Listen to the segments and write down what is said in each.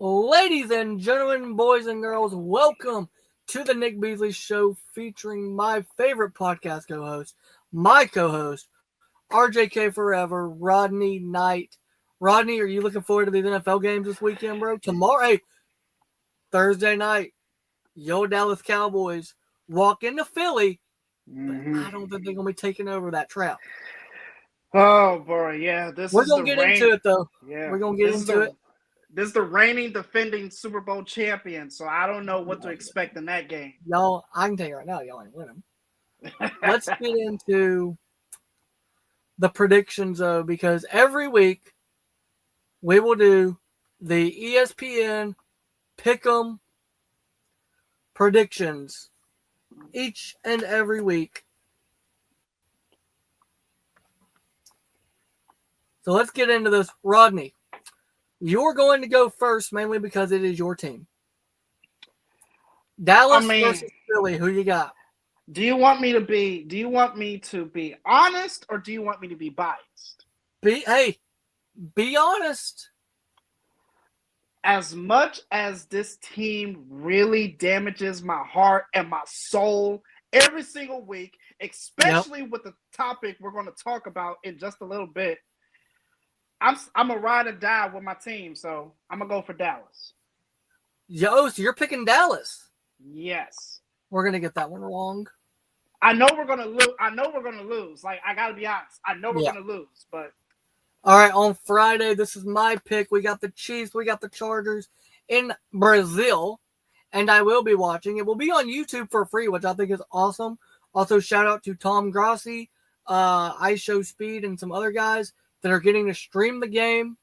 Ladies and gentlemen, boys and girls, welcome to the Nick Beasley Show featuring my favorite podcast co-host, my co-host, RJK Forever, Rodney Knight. Rodney, are you looking forward to these NFL games this weekend, bro? Tomorrow, Thursday night, yo Dallas Cowboys walk into Philly, but I don't think they're going to be taking over that trap. Oh boy, yeah. We're going to get into it, though. Yeah, we're going to get into it. This is the reigning defending Super Bowl champion, so I don't know what to expect in that game. Y'all, I can tell you right now, y'all ain't winning. Let's get into the predictions, though, because every week we will do the ESPN Pick'em predictions each and every week. So let's get into this. Rodney, you're going to go first mainly because it is your team. Dallas versus Philly. Who you got? Do you want me to be honest or do you want me to be biased? Be honest. As much as this team really damages my heart and my soul every single week, especially with the topic we're going to talk about in just a little bit, I'm a ride or die with my team, so I'm gonna go for Dallas. Yo, so you're picking Dallas? Yes. We're gonna get that one wrong. I know we're gonna lose. Like, I gotta be honest. I know we're gonna lose, but all right. On Friday, this is my pick. We got the Chiefs. We got the Chargers in Brazil, and I will be watching. It will be on YouTube for free, which I think is awesome. Also, shout out to Tom Grossi, Ice Show Speed, and some other guys that are getting to stream the game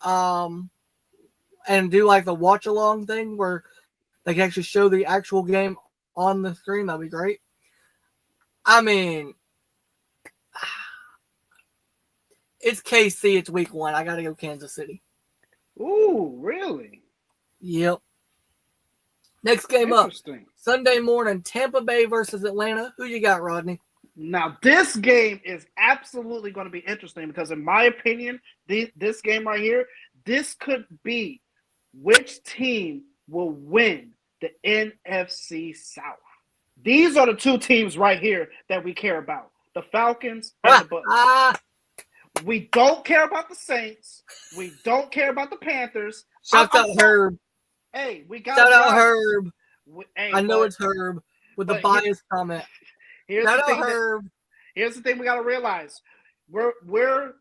and do like the watch along thing where they can actually show the actual game on the screen. That'd be great. I mean, it's KC. It's week 1. I got to go Kansas City. Ooh, really? Yep. Next game up. Sunday morning, Tampa Bay versus Atlanta. Who you got, Rodney? Now, this game is absolutely going to be interesting because, in my opinion, this game right here, this could be which team will win the NFC South. These are the two teams right here that we care about, the Falcons and the Bucs. We don't care about the Saints. We don't care about the Panthers. Shout out Herb. Hey, we got Shout out Herb. I know it's Herb with the biased comment. Here's the thing we got to realize. We're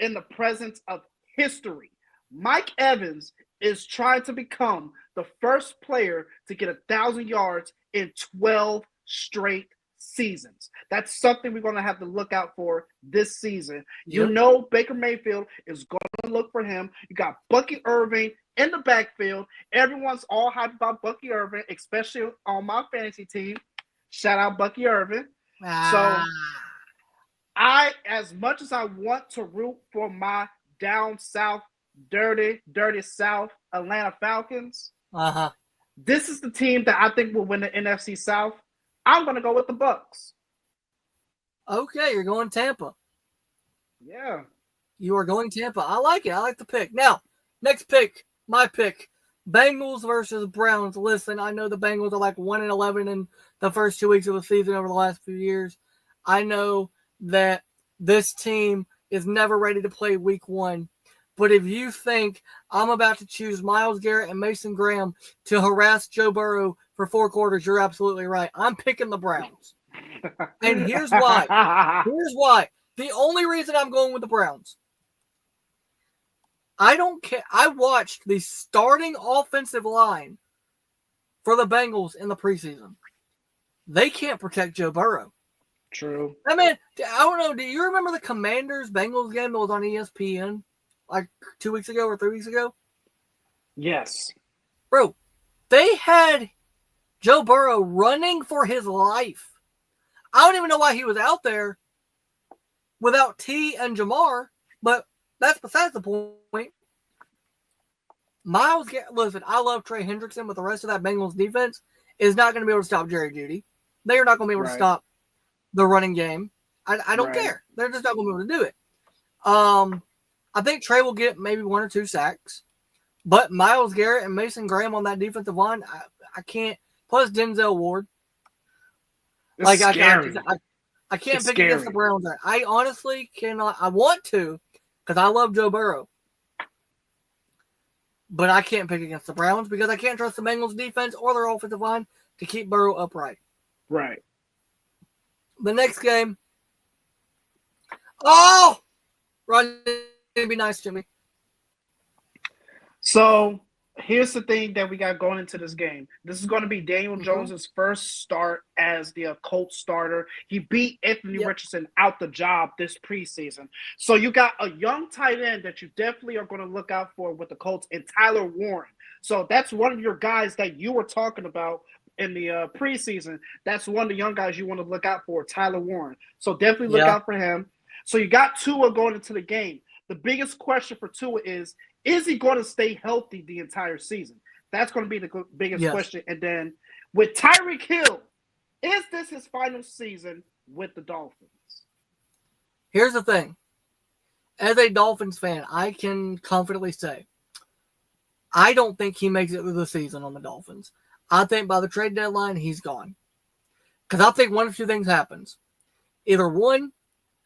in the presence of history. Mike Evans is trying to become the first player to get 1,000 yards in 12 straight seasons. That's something we're going to have to look out for this season. Yep. You know Baker Mayfield is going to look for him. You got Bucky Irving in the backfield. Everyone's all hyped about Bucky Irving, especially on my fantasy team. Shout out Bucky Irving. So as much as I want to root for my down south, dirty South Atlanta Falcons, this is the team that I think will win the NFC South. I'm going to go with the Bucs. Okay, you're going Tampa. Yeah. You are going Tampa. I like it. I like the pick. Now, next pick, my pick. Bengals versus Browns. Listen, I know the Bengals are like 1-11 in the first 2 weeks of the season over the last few years. I know that this team is never ready to play week 1. But if you think I'm about to choose Myles Garrett and Mason Graham to harass Joe Burrow for 4 quarters, you're absolutely right. I'm picking the Browns. And here's why. The only reason I'm going with the Browns, I don't care. I watched the starting offensive line for the Bengals in the preseason. They can't protect Joe Burrow. True. I mean, I don't know. Do you remember the Commanders-Bengals game that was on ESPN like 2 weeks ago or 3 weeks ago? Yes. Bro, they had Joe Burrow running for his life. I don't even know why he was out there without T and Jamar, but that's besides the point. Listen, I love Trey Hendrickson, but the rest of that Bengals defense is not going to be able to stop Jerry Jeudy. They are not going to be able to stop the running game. I don't care. They're just not going to be able to do it. I think Trey will get maybe 1 or 2 sacks. But Myles Garrett and Mason Graham on that defensive line, I can't. Plus Denzel Ward. It's scary. I can't pick against the Browns. I honestly cannot. I want to because I love Joe Burrow. But I can't pick against the Browns because I can't trust the Bengals defense or their offensive line to keep Burrow upright. Right. The next game. Oh! Ron, be nice to me. So here's the thing that we got going into this game. This is going to be Daniel Jones' first start as the Colts starter. He beat Anthony Richardson out the job this preseason. So you got a young tight end that you definitely are going to look out for with the Colts and Tyler Warren. So that's one of your guys that you were talking about in the preseason. That's one of the young guys you want to look out for, Tyler Warren. So definitely look out for him. So you got Tua going into the game. The biggest question for Tua is he going to stay healthy the entire season? That's going to be the biggest question. And then with Tyreek Hill, is this his final season with the Dolphins? Here's the thing. As a Dolphins fan, I can confidently say I don't think he makes it through the season on the Dolphins. I think by the trade deadline, he's gone. Because I think one of two things happens. Either one,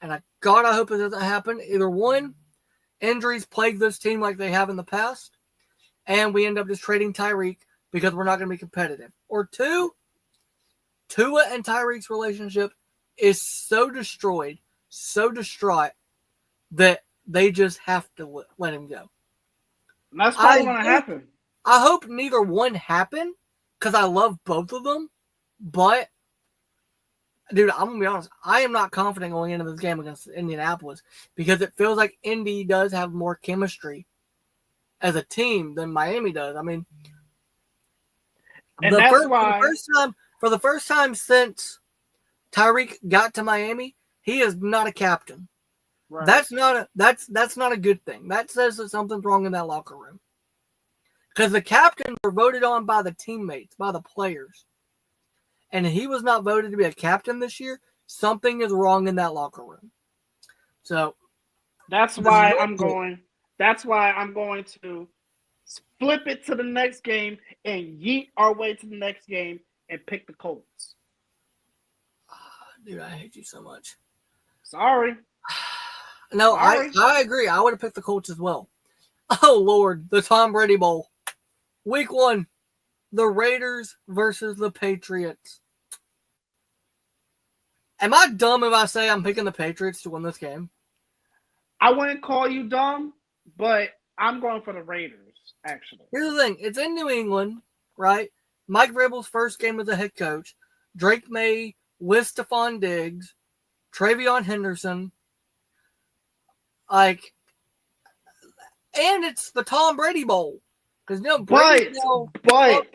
and I hope it doesn't happen, either one, injuries plague this team like they have in the past, and we end up just trading Tyreek because we're not going to be competitive. Or two, Tua and Tyreek's relationship is so destroyed, so distraught, that they just have to let him go. And that's probably going to happen. I hope neither one happen because I love both of them, but dude, I'm going to be honest. I am not confident going into this game against Indianapolis because it feels like Indy does have more chemistry as a team than Miami does. I mean, for the first time since Tyreek got to Miami, he is not a captain. Right. That's not a good thing. That says that something's wrong in that locker room. Because the captains were voted on by the teammates, by the players. And he was not voted to be a captain this year. Something is wrong in that locker room. So that's why I'm going to flip it to the next game and yeet our way to the next game and pick the Colts. Dude, I hate you so much. Sorry. No, sorry. I agree. I would have picked the Colts as well. Oh, Lord. The Tom Brady Bowl. Week 1. The Raiders versus the Patriots. Am I dumb if I say I'm picking the Patriots to win this game? I wouldn't call you dumb, but I'm going for the Raiders, actually. Here's the thing. It's in New England, right? Mike Vrabel's first game as a head coach. Drake May with Stephon Diggs. Travion Henderson. And it's the Tom Brady Bowl. Because Brady's but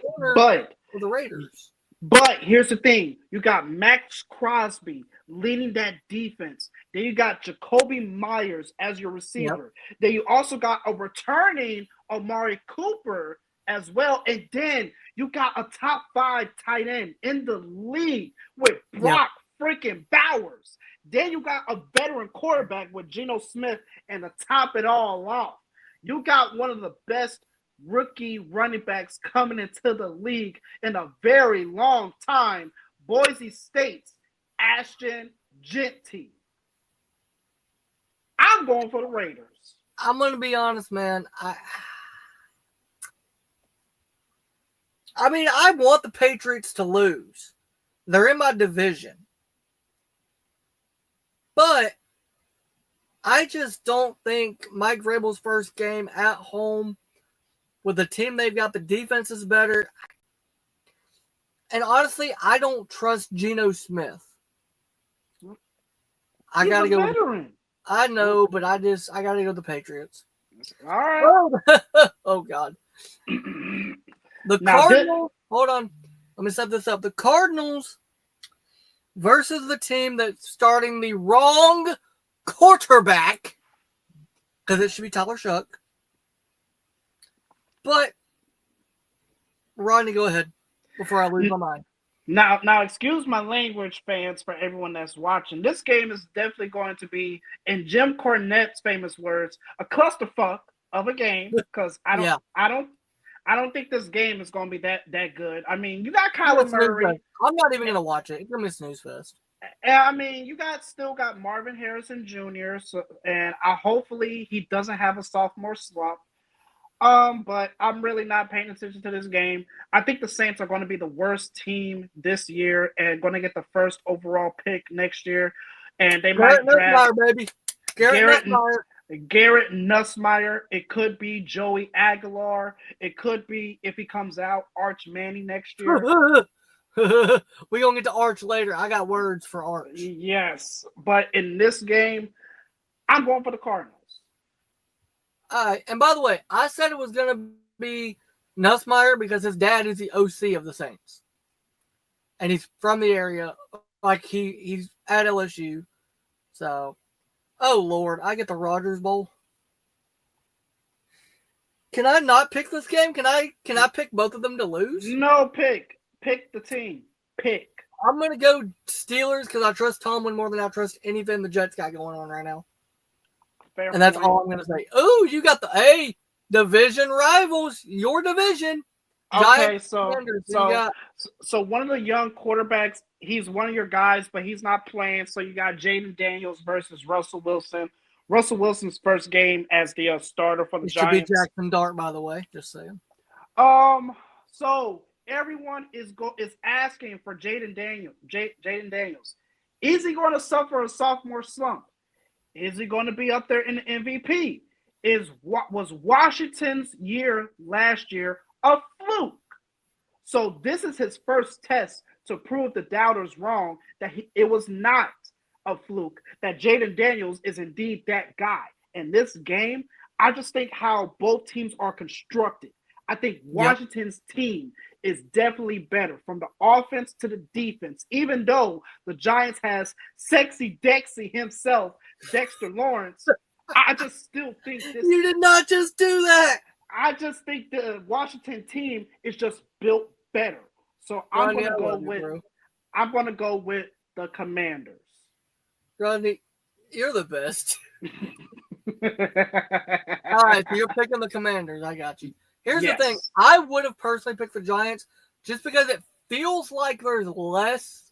for the Raiders. But here's the thing. You got Max Crosby leading that defense. Then you got Jacoby Myers as your receiver. Yep. Then you also got a returning Amari Cooper as well. And then you got a top 5 tight end in the league with Brock freaking Bowers. Then you got a veteran quarterback with Geno Smith, and to top it all off, you got one of the best rookie running backs coming into the league in a very long time, Boise State's Ashton Jeanty. I'm going for the Raiders. I'm going to be honest, man. I mean, I want the Patriots to lose. They're in my division. But I just don't think Mike Vrabel's first game at home with the team they've got, the defense is better. And honestly, I don't trust Geno Smith. I got to go. Veteran. I know, but I got to go with the Patriots. All right. Oh, God. The Cardinals. Hold on. Let me set this up. The Cardinals versus the team that's starting the wrong quarterback, because it should be Tyler Shough. But, Rodney, go ahead before I lose my mind. Now, excuse my language, fans, for everyone that's watching. This game is definitely going to be, in Jim Cornette's famous words, a clusterfuck. of a game because I don't think this game is going to be that good. I mean, you got Kyler Murray. I'm not even going to watch it. It's going to be snooze fest. I mean, you still got Marvin Harrison Jr. So, and hopefully he doesn't have a sophomore slump. But I'm really not paying attention to this game. I think the Saints are going to be the worst team this year and going to get the first overall pick next year. And they might draft baby. Garrett Nussmeier. It could be Joey Aguilar. It could be, if he comes out, Arch Manning next year. We're going to get to Arch later. I got words for Arch. Yes. But in this game, I'm going for the Cardinals. All right. And by the way, I said it was going to be Nussmeier because his dad is the OC of the Saints. And he's from the area. Like, he's at LSU. So, oh, Lord. I get the Rogers Bowl. Can I not pick this game? Can I pick both of them to lose? No, pick. Pick the team. Pick. I'm going to go Steelers because I trust Tomlin more than I trust anything the Jets got going on right now. Fair and that's point. All I'm going to say. Oh, you got the division rivals. Your division. Okay, so one of the young quarterbacks, he's one of your guys, but he's not playing. So you got Jaden Daniels versus Russell Wilson. Russell Wilson's first game as the starter for the Giants. Should be Jackson Dart, by the way. Just saying. So everyone is asking for Jaden Daniels. Is he going to suffer a sophomore slump? Is he going to be up there in the MVP? Was Washington's year last year a fluke? So this is his first test to prove the doubters wrong that it was not a fluke, that Jaden Daniels is indeed that guy. In this game, I just think how both teams are constructed. I think Washington's team is definitely better from the offense to the defense, even though the Giants has sexy Dexy himself, Dexter Lawrence. I just still think this. You did not just do that. I just think the Washington team is just built better. So I'm going to go with the Commanders. Rodney, you're the best. All right, so you're picking the Commanders. I got you. Here's the thing. I would have personally picked the Giants just because it feels like there's less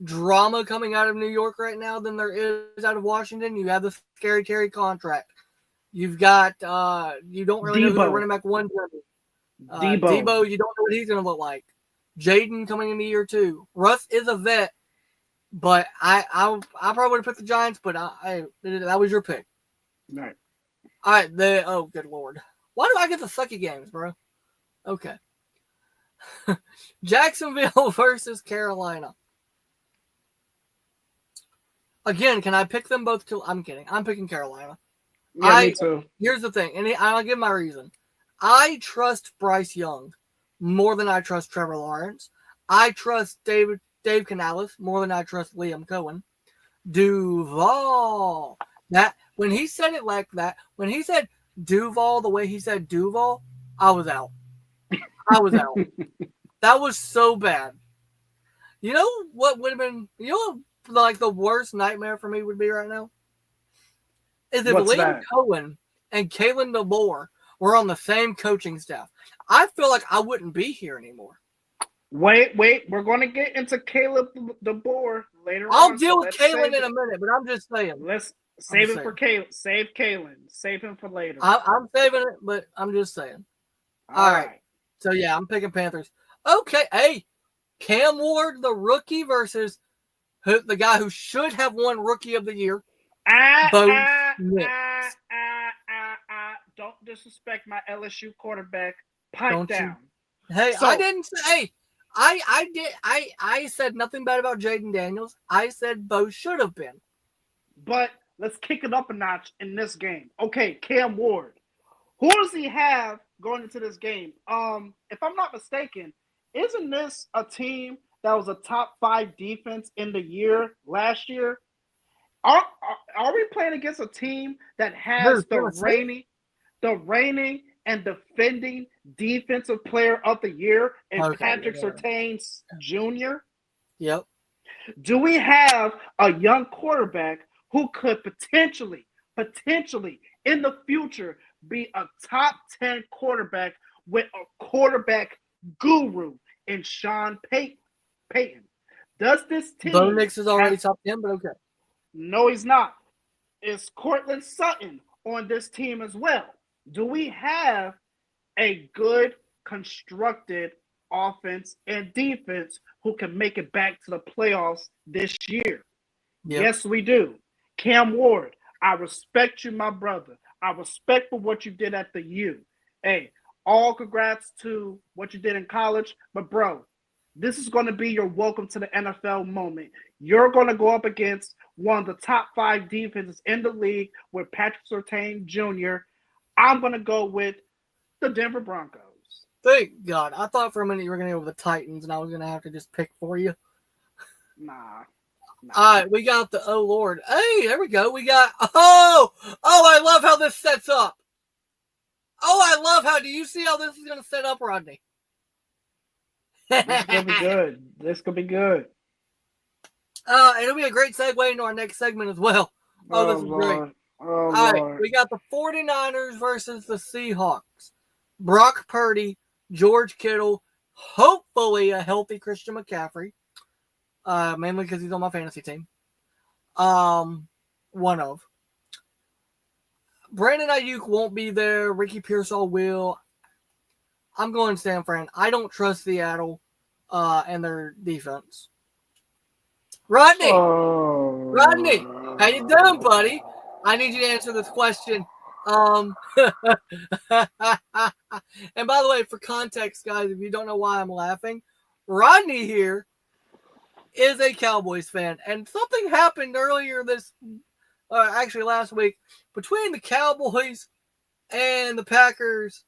drama coming out of New York right now than there is out of Washington. You have the Scary Terry contract. You've got you don't really know who the running back one's going to be. Debo, you don't know what he's going to look like. Jaden coming into year 2. Russ is a vet, but I probably would have picked the Giants, but that was your pick. Right. All right. Oh, good Lord. Why do I get the sucky games, bro? Okay. Jacksonville versus Carolina. Again, can I pick them both? I'm kidding. I'm picking Carolina. Yeah, me too. Here's the thing, and I'll give my reason. I trust Bryce Young more than I trust Trevor Lawrence. I trust Dave Canales more than I trust Liam Cohen. Duval. That when he said it like that, when he said Duval the way he said Duval, I was out. That was so bad. You know what would have been, like the worst nightmare for me would be right now? Is if Liam Cohen and Kalen DeBoer were on the same coaching staff. I feel like I wouldn't be here anymore. Wait. We're going to get into Caleb DeBoer later I'll deal with Kalen in a minute, but I'm just saying. Let's save it for Kalen. Save Kalen. Save him for later. I'm saving it, but I'm just saying. All right. So, yeah, I'm picking Panthers. Okay. Hey, Cam Ward, the rookie, versus the guy who should have won Rookie of the Year. Don't disrespect my LSU quarterback. Pipe down. Hey, I didn't say. I said nothing bad about Jaden Daniels. I said both should have been. But let's kick it up a notch in this game. Okay, Cam Ward. Who does he have going into this game? If I'm not mistaken, isn't this a team that was a top 5 defense in the year last year? Are we playing against a team that has the reigning and defending defensive player of the year and Patrick Surtain Jr.? Yep. Do we have a young quarterback who could potentially in the future be a top 10 quarterback with a quarterback guru in Sean Payton? Does this team... Bo Nix is already top 10, but okay. No, he's not. Is Cortland Sutton on this team as well? Do we have a good, constructed offense and defense who can make it back to the playoffs this year? Yep. Yes, we do. Cam Ward, I respect you, my brother. I respect for what you did at the U. Hey, all congrats to what you did in college. But, bro, this is going to be your welcome to the NFL moment. You're going to go up against one of the top 5 defenses in the league with Patrick Surtain Jr. I'm going to go with the Denver Broncos. Thank God. I thought for a minute you were going to go with the Titans, and I was going to have to just pick for you. Nah. All right, we got the oh Lord. Hey, there we go. We got I love how this sets up. Oh, I love how. Do you see how this is going to set up, Rodney? This is going to be good. This could be good. It'll be a great segue into our next segment as well. Oh, this is Lord. great. All right, we got the 49ers versus the Seahawks. Brock Purdy, George Kittle, hopefully a healthy Christian McCaffrey. Mainly because he's on my fantasy team. One of. Brandon Ayuk won't be there. Ricky Pearsall will. I'm going San Fran. I don't trust Seattle and their defense. Rodney! Rodney! How you doing, buddy? I need you to answer this question. And by the way, for context, guys, if you don't know why I'm laughing, Rodney here is a Cowboys fan, and something happened earlier actually last week, between the Cowboys and the Packers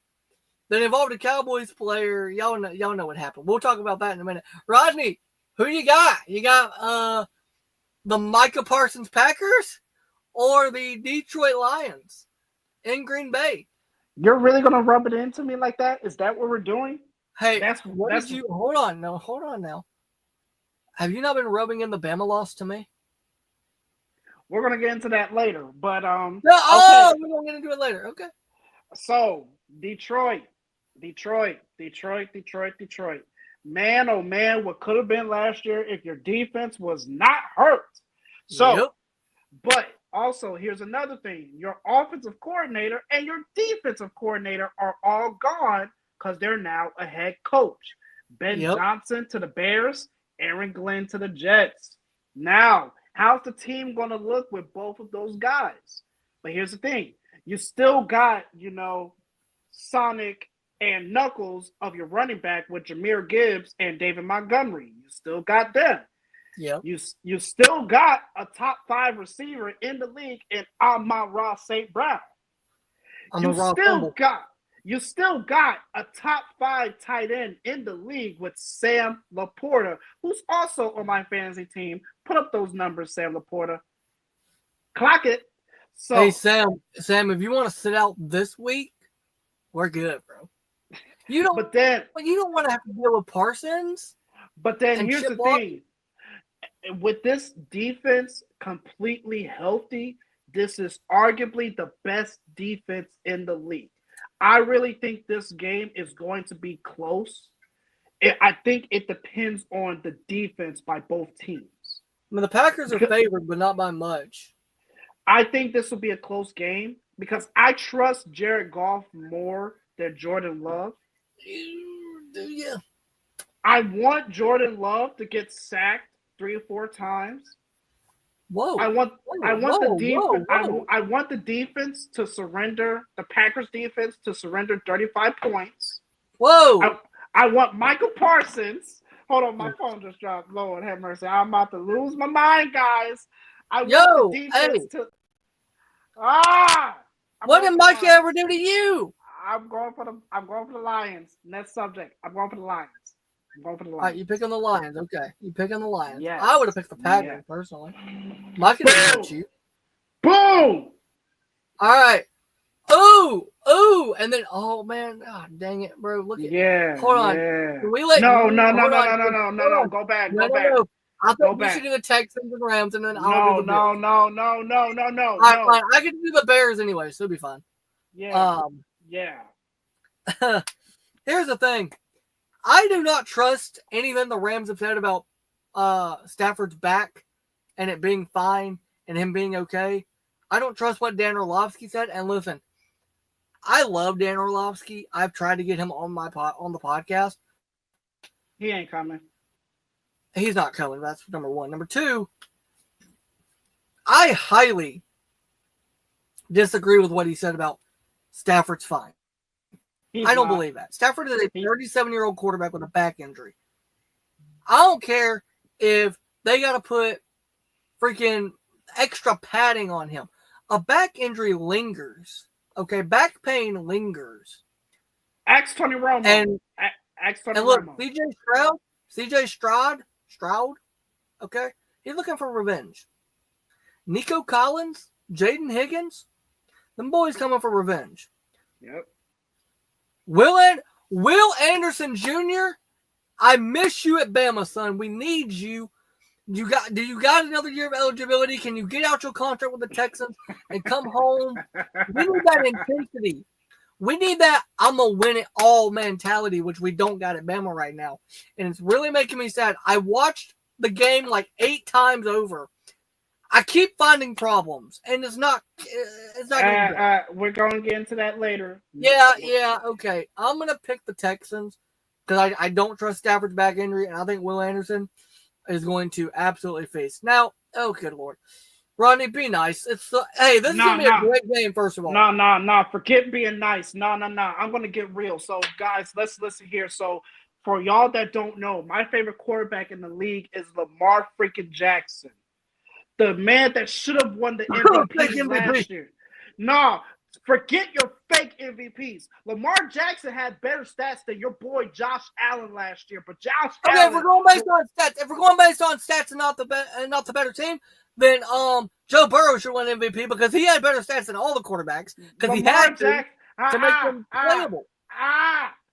that involved a Cowboys player. Y'all know what happened. We'll talk about that in a minute. Rodney, who you got? You got the Micah Parsons Packers or the Detroit Lions in Green Bay? You're really gonna rub it into me like that? Is that what we're doing? Hey, hold on now. Have you not been rubbing in the Bama loss to me? We're gonna get into that later, but we're gonna get into it later. Okay. So Detroit. Man, oh man, what could have been last year if your defense was not hurt. So, But also here's another thing: your offensive coordinator and your defensive coordinator are all gone because they're now a head coach. Ben Johnson to the Bears. Aaron Glenn to the Jets. Now, how's the team going to look with both of those guys? But here's the thing. You still got, Sonic and Knuckles of your running back with Jahmyr Gibbs and David Montgomery. You still got them. Yeah. You still got a top 5 receiver in the league in Amon-Ra St. Brown. You still got a top 5 tight end in the league with Sam Laporta, who's also on my fantasy team. Put up those numbers, Sam Laporta. Clock it. So, hey, Sam, if you want to sit out this week, we're good, bro. You don't want to have to deal with Parsons. But then here's the thing. With this defense completely healthy, this is arguably the best defense in the league. I really think this game is going to be close. I think it depends on the defense by both teams. I mean, the Packers are favored, but not by much. I think this will be a close game because I trust Jared Goff more than Jordan Love. Do you? I want Jordan Love to get sacked 3 or 4 times. Whoa! I want the defense to surrender. The Packers defense to surrender 35 points. Whoa! I want Michael Parsons. Hold on, my phone just dropped. Lord have mercy. I'm about to lose my mind, guys. I want the defense to. What did Mike ever do to you? I'm going for the Lions. Next subject. I'm going for the Lions. All right, you picking the Lions. Okay. You picking the Lions. Yes. I would have picked the Packers, personally. Mike didn't hurt you. Boom! All right. Ooh. And then, oh, man. God dang it, bro. Look at Hold on. Yeah. Can we let No. Go back. No. I thought we should do the Texans and Rams, and then I'll do the Bills. No. All right, fine. I can do the Bears anyway, so it'll be fine. Yeah. Here's the thing. I do not trust anything the Rams have said about Stafford's back and it being fine and him being okay. I don't trust what Dan Orlovsky said. And listen, I love Dan Orlovsky. I've tried to get him on on the podcast. He ain't coming. He's not coming. That's number one. Number two, I highly disagree with what he said about Stafford's fine. I don't believe that. Stafford is a 37-year-old quarterback with a back injury. I don't care if they got to put freaking extra padding on him. A back injury lingers. Okay, back pain lingers. Ask Tony Romo. And look, Romo. CJ Stroud, okay, he's looking for revenge. Nico Collins, Jaden Higgins, them boys coming for revenge. Yep. Will Anderson Jr., I miss you at Bama, son. We need you. Do you got another year of eligibility? Can you get out your contract with the Texans and come home? We need that intensity. We need that I'm going to win it all mentality, which we don't got at Bama right now. And it's really making me sad. I watched the game like 8 times over. I keep finding problems, and it's not we're going to get into that later. Yeah, okay. I'm going to pick the Texans because I don't trust Stafford's back injury, and I think Will Anderson is going to absolutely face. Now, oh, good Lord. Rodney, be nice. This is going to be a great game, first of all. No. Forget being nice. No. I'm going to get real. So, guys, let's listen here. So, for y'all that don't know, my favorite quarterback in the league is Lamar freaking Jackson. The man that should have won the MVP last year. No, forget your fake MVPs. Lamar Jackson had better stats than your boy Josh Allen last year. But Josh Allen. If we're going based on stats and not the better team, then Joe Burrow should win MVP because he had better stats than all the quarterbacks because he had to make them playable.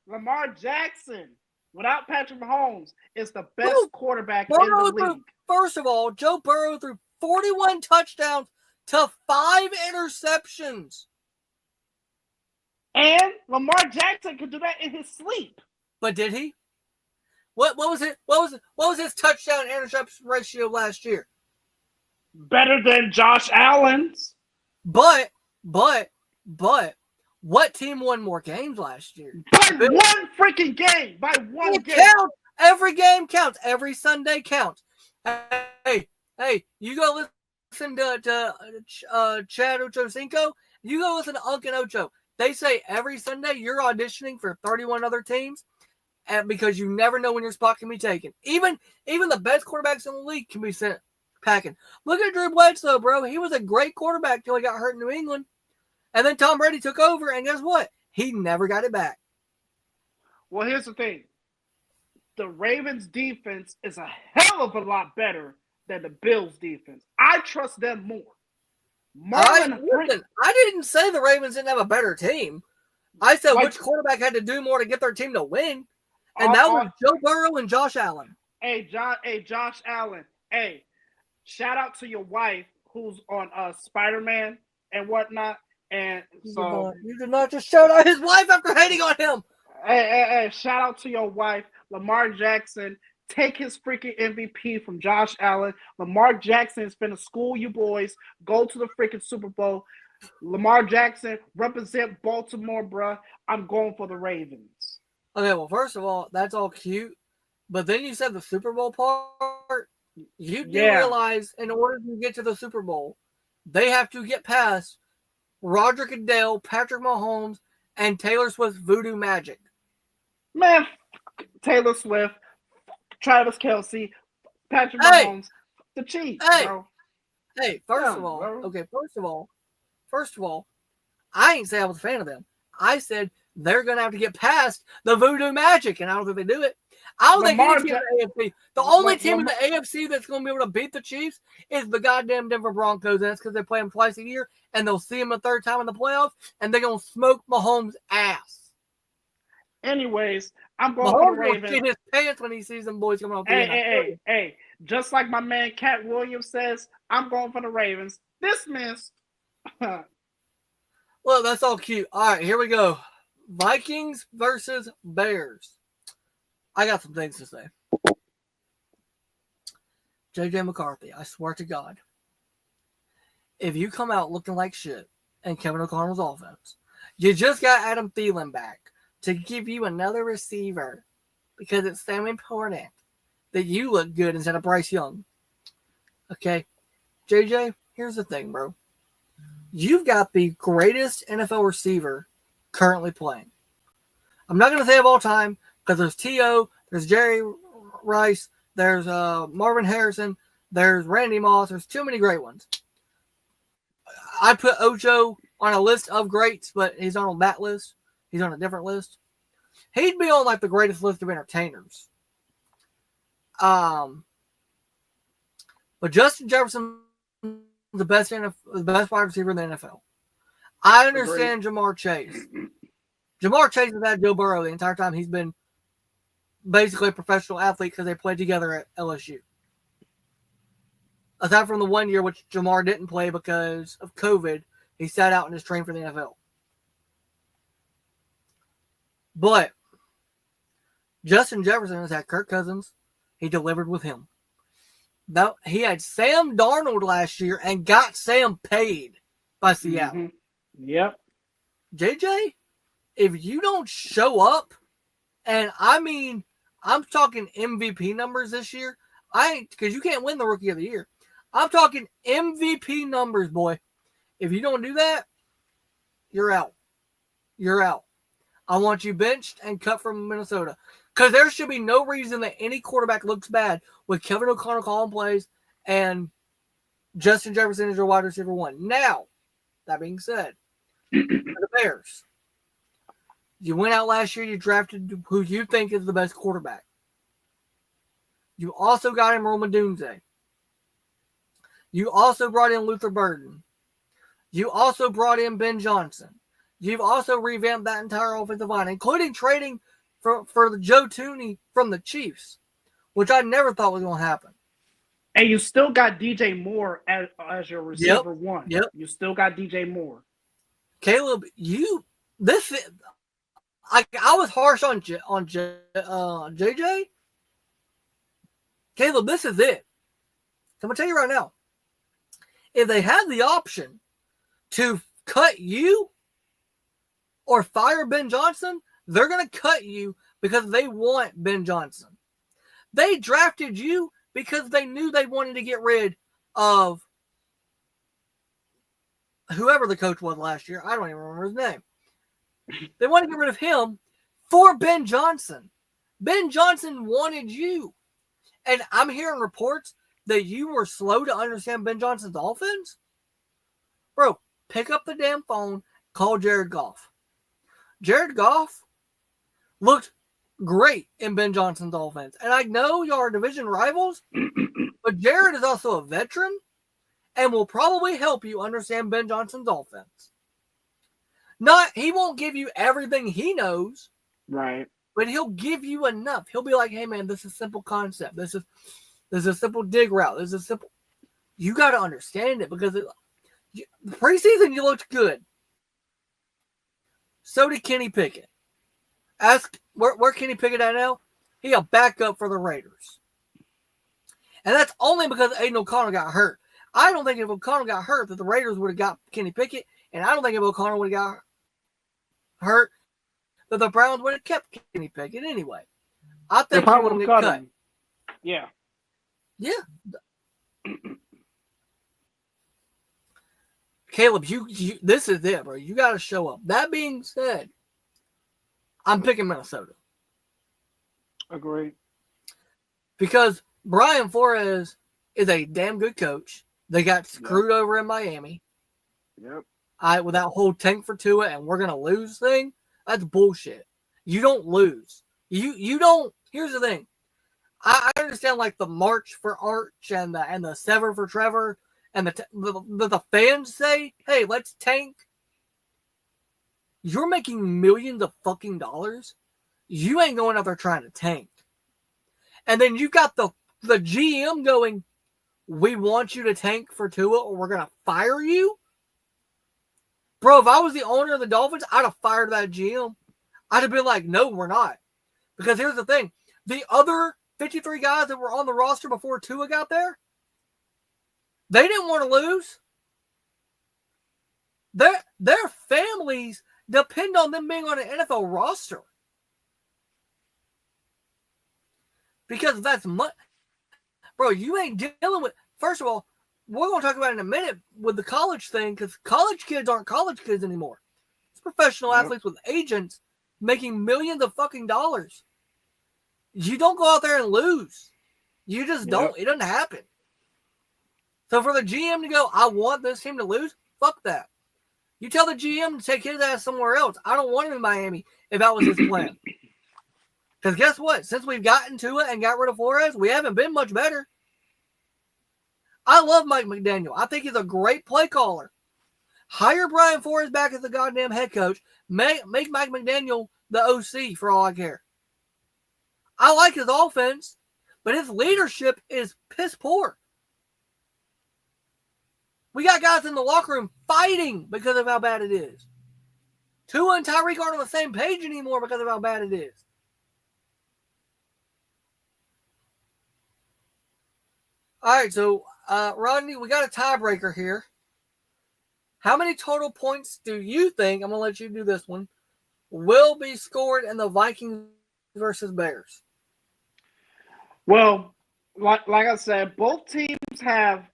Lamar Jackson, without Patrick Mahomes, is the best quarterback in the league. First of all, Joe Burrow threw 41 touchdowns to 5 interceptions. And Lamar Jackson could do that in his sleep. But did he? What was it? What was his touchdown interception ratio last year? Better than Josh Allen's. But what team won more games last year? By one freaking game. By one game. Counts. Every game counts. Every Sunday counts. Hey, you go listen to Chad Ochocinco. You go listen to Uncle Ocho. They say every Sunday you're auditioning for 31 other teams, and because you never know when your spot can be taken. Even the best quarterbacks in the league can be sent packing. Look at Drew Bledsoe, bro. He was a great quarterback till he got hurt in New England. And then Tom Brady took over, and guess what? He never got it back. Well, here's the thing. The Ravens' defense is a hell of a lot better than the Bills' defense. I trust them more. I didn't say the Ravens didn't have a better team. I said which quarterback had to do more to get their team to win. And that was Joe Burrow and Josh Allen. Hey, Josh Allen. Hey, shout out to your wife who's on Spider-Man and whatnot. And so you did not just shout out his wife after hating on him. Hey, shout out to your wife, Lamar Jackson. Take his freaking MVP from Josh Allen. Lamar Jackson is finna school you boys. Go to the freaking Super Bowl. Lamar Jackson, represent Baltimore, bruh. I'm going for the Ravens. Okay, well, first of all, that's all cute. But then you said the Super Bowl part. You do realize in order to get to the Super Bowl, they have to get past Roger Goodell, Patrick Mahomes, and Taylor Swift's Voodoo Magic. Man, Taylor Swift, Travis Kelce, Patrick Mahomes, the Chiefs, bro. Hey, first of all, I ain't say I was a fan of them. I said they're going to have to get past the Voodoo Magic, and I don't think they do it. I don't think any team in the AFC. The only team in the AFC that's going to be able to beat the Chiefs is the goddamn Denver Broncos, and that's because they play them twice a year, and they'll see them a third time in the playoffs, and they're going to smoke Mahomes' ass. Anyways, I'm going for the Ravens. Mahomes will shit his pants when he sees them boys coming off the Hey. Just like my man Cat Williams says, I'm going for the Ravens. Dismissed. Well, that's all cute. All right, here we go. Vikings versus Bears. I got some things to say. J.J. McCarthy, I swear to God, if you come out looking like shit in Kevin O'Connell's offense, you just got Adam Thielen back to give you another receiver because it's so important that you look good instead of Bryce Young. Okay, JJ, here's the thing, bro. You've got the greatest NFL receiver currently playing. I'm not going to say of all time because there's T.O., there's Jerry Rice, there's Marvin Harrison, there's Randy Moss. There's too many great ones. I put Ocho on a list of greats, but he's not on that list. He's on a different list. He'd be on like the greatest list of entertainers. But Justin Jefferson is the best wide receiver in the NFL. I understand Jamar Chase. Jamar Chase has had Joe Burrow the entire time he's been basically a professional athlete because they played together at LSU. Aside from the 1 year which Jamar didn't play because of COVID, he sat out and just trained for the NFL. But Justin Jefferson has had Kirk Cousins. He delivered with him. Now, he had Sam Darnold last year and got Sam paid by Seattle. Mm-hmm. Yep. JJ, if you don't show up, and I mean, I'm talking MVP numbers this year, because you can't win the Rookie of the Year. I'm talking MVP numbers, boy. If you don't do that, you're out. You're out. I want you benched and cut from Minnesota. Because there should be no reason that any quarterback looks bad with Kevin O'Connell calling plays and Justin Jefferson is your wide receiver one. Now, that being said, the Bears. You went out last year, you drafted who you think is the best quarterback. You also got him Rome Odunze. You also brought in Luther Burden. You also brought in Ben Johnson. You've also revamped that entire offensive line, including trading for the Joe Thuney from the Chiefs, which I never thought was going to happen. And you still got DJ Moore as your receiver one. Yep. You still got DJ Moore. Caleb, I was harsh on JJ. Caleb, this is it. I'm going to tell you right now. If they had the option to cut you or fire Ben Johnson, they're going to cut you because they want Ben Johnson. They drafted you because they knew they wanted to get rid of whoever the coach was last year. I don't even remember his name. They wanted to get rid of him for Ben Johnson. Ben Johnson wanted you. And I'm hearing reports that you were slow to understand Ben Johnson's offense. Bro, pick up the damn phone, call Jared Goff. Jared Goff looked great in Ben Johnson's offense. And I know y'all are division rivals, but Jared is also a veteran and will probably help you understand Ben Johnson's offense. He won't give you everything he knows. Right. But he'll give you enough. He'll be like, hey man, this is a simple concept. This is a simple dig route. This is simple. You got to understand it because the preseason you looked good. So did Kenny Pickett. Ask where Kenny Pickett at now? He a backup for the Raiders. And that's only because Aiden O'Connell got hurt. I don't think if O'Connell got hurt that the Raiders would have got Kenny Pickett. And I don't think if O'Connell would have got hurt that the Browns would have kept Kenny Pickett anyway. I think he would have cut. Yeah. Yeah. Caleb, you this is it, bro. You got to show up. That being said, I'm picking Minnesota. Agreed. Because Brian Flores is a damn good coach. They got screwed over in Miami. Yep. With that whole tank for Tua and we're gonna lose thing, that's bullshit. You don't lose. You don't. Here's the thing. I understand like the March for Arch and the Sever for Trevor and the fans say, hey, let's tank. You're making millions of fucking dollars. You ain't going out there trying to tank. And then you got the GM going, we want you to tank for Tua or we're going to fire you. Bro, if I was the owner of the Dolphins, I'd have fired that GM. I'd have been like, no, we're not. Because here's the thing. The other 53 guys that were on the roster before Tua got there, they didn't want to lose. Their families depend on them being on an NFL roster. Because that's much. Bro, you ain't dealing with. First of all, we're going to talk about it in a minute with the college thing because college kids aren't college kids anymore. It's professional athletes with agents making millions of fucking dollars. You don't go out there and lose. You just don't. It doesn't happen. So for the GM to go, I want this team to lose, fuck that. You tell the GM to take his ass somewhere else. I don't want him in Miami if that was his plan. Because guess what? Since we've gotten to it and got rid of Flores, we haven't been much better. I love Mike McDaniel. I think he's a great play caller. Hire Brian Flores back as the goddamn head coach. Make Mike McDaniel the OC for all I care. I like his offense, but his leadership is piss poor. We got guys in the locker room fighting because of how bad it is. Tua and Tyreek aren't on the same page anymore because of how bad it is. All right, so Rodney, we got a tiebreaker here. How many total points do you think, I'm going to let you do this one, will be scored in the Vikings versus Bears? Well, like I said, both teams have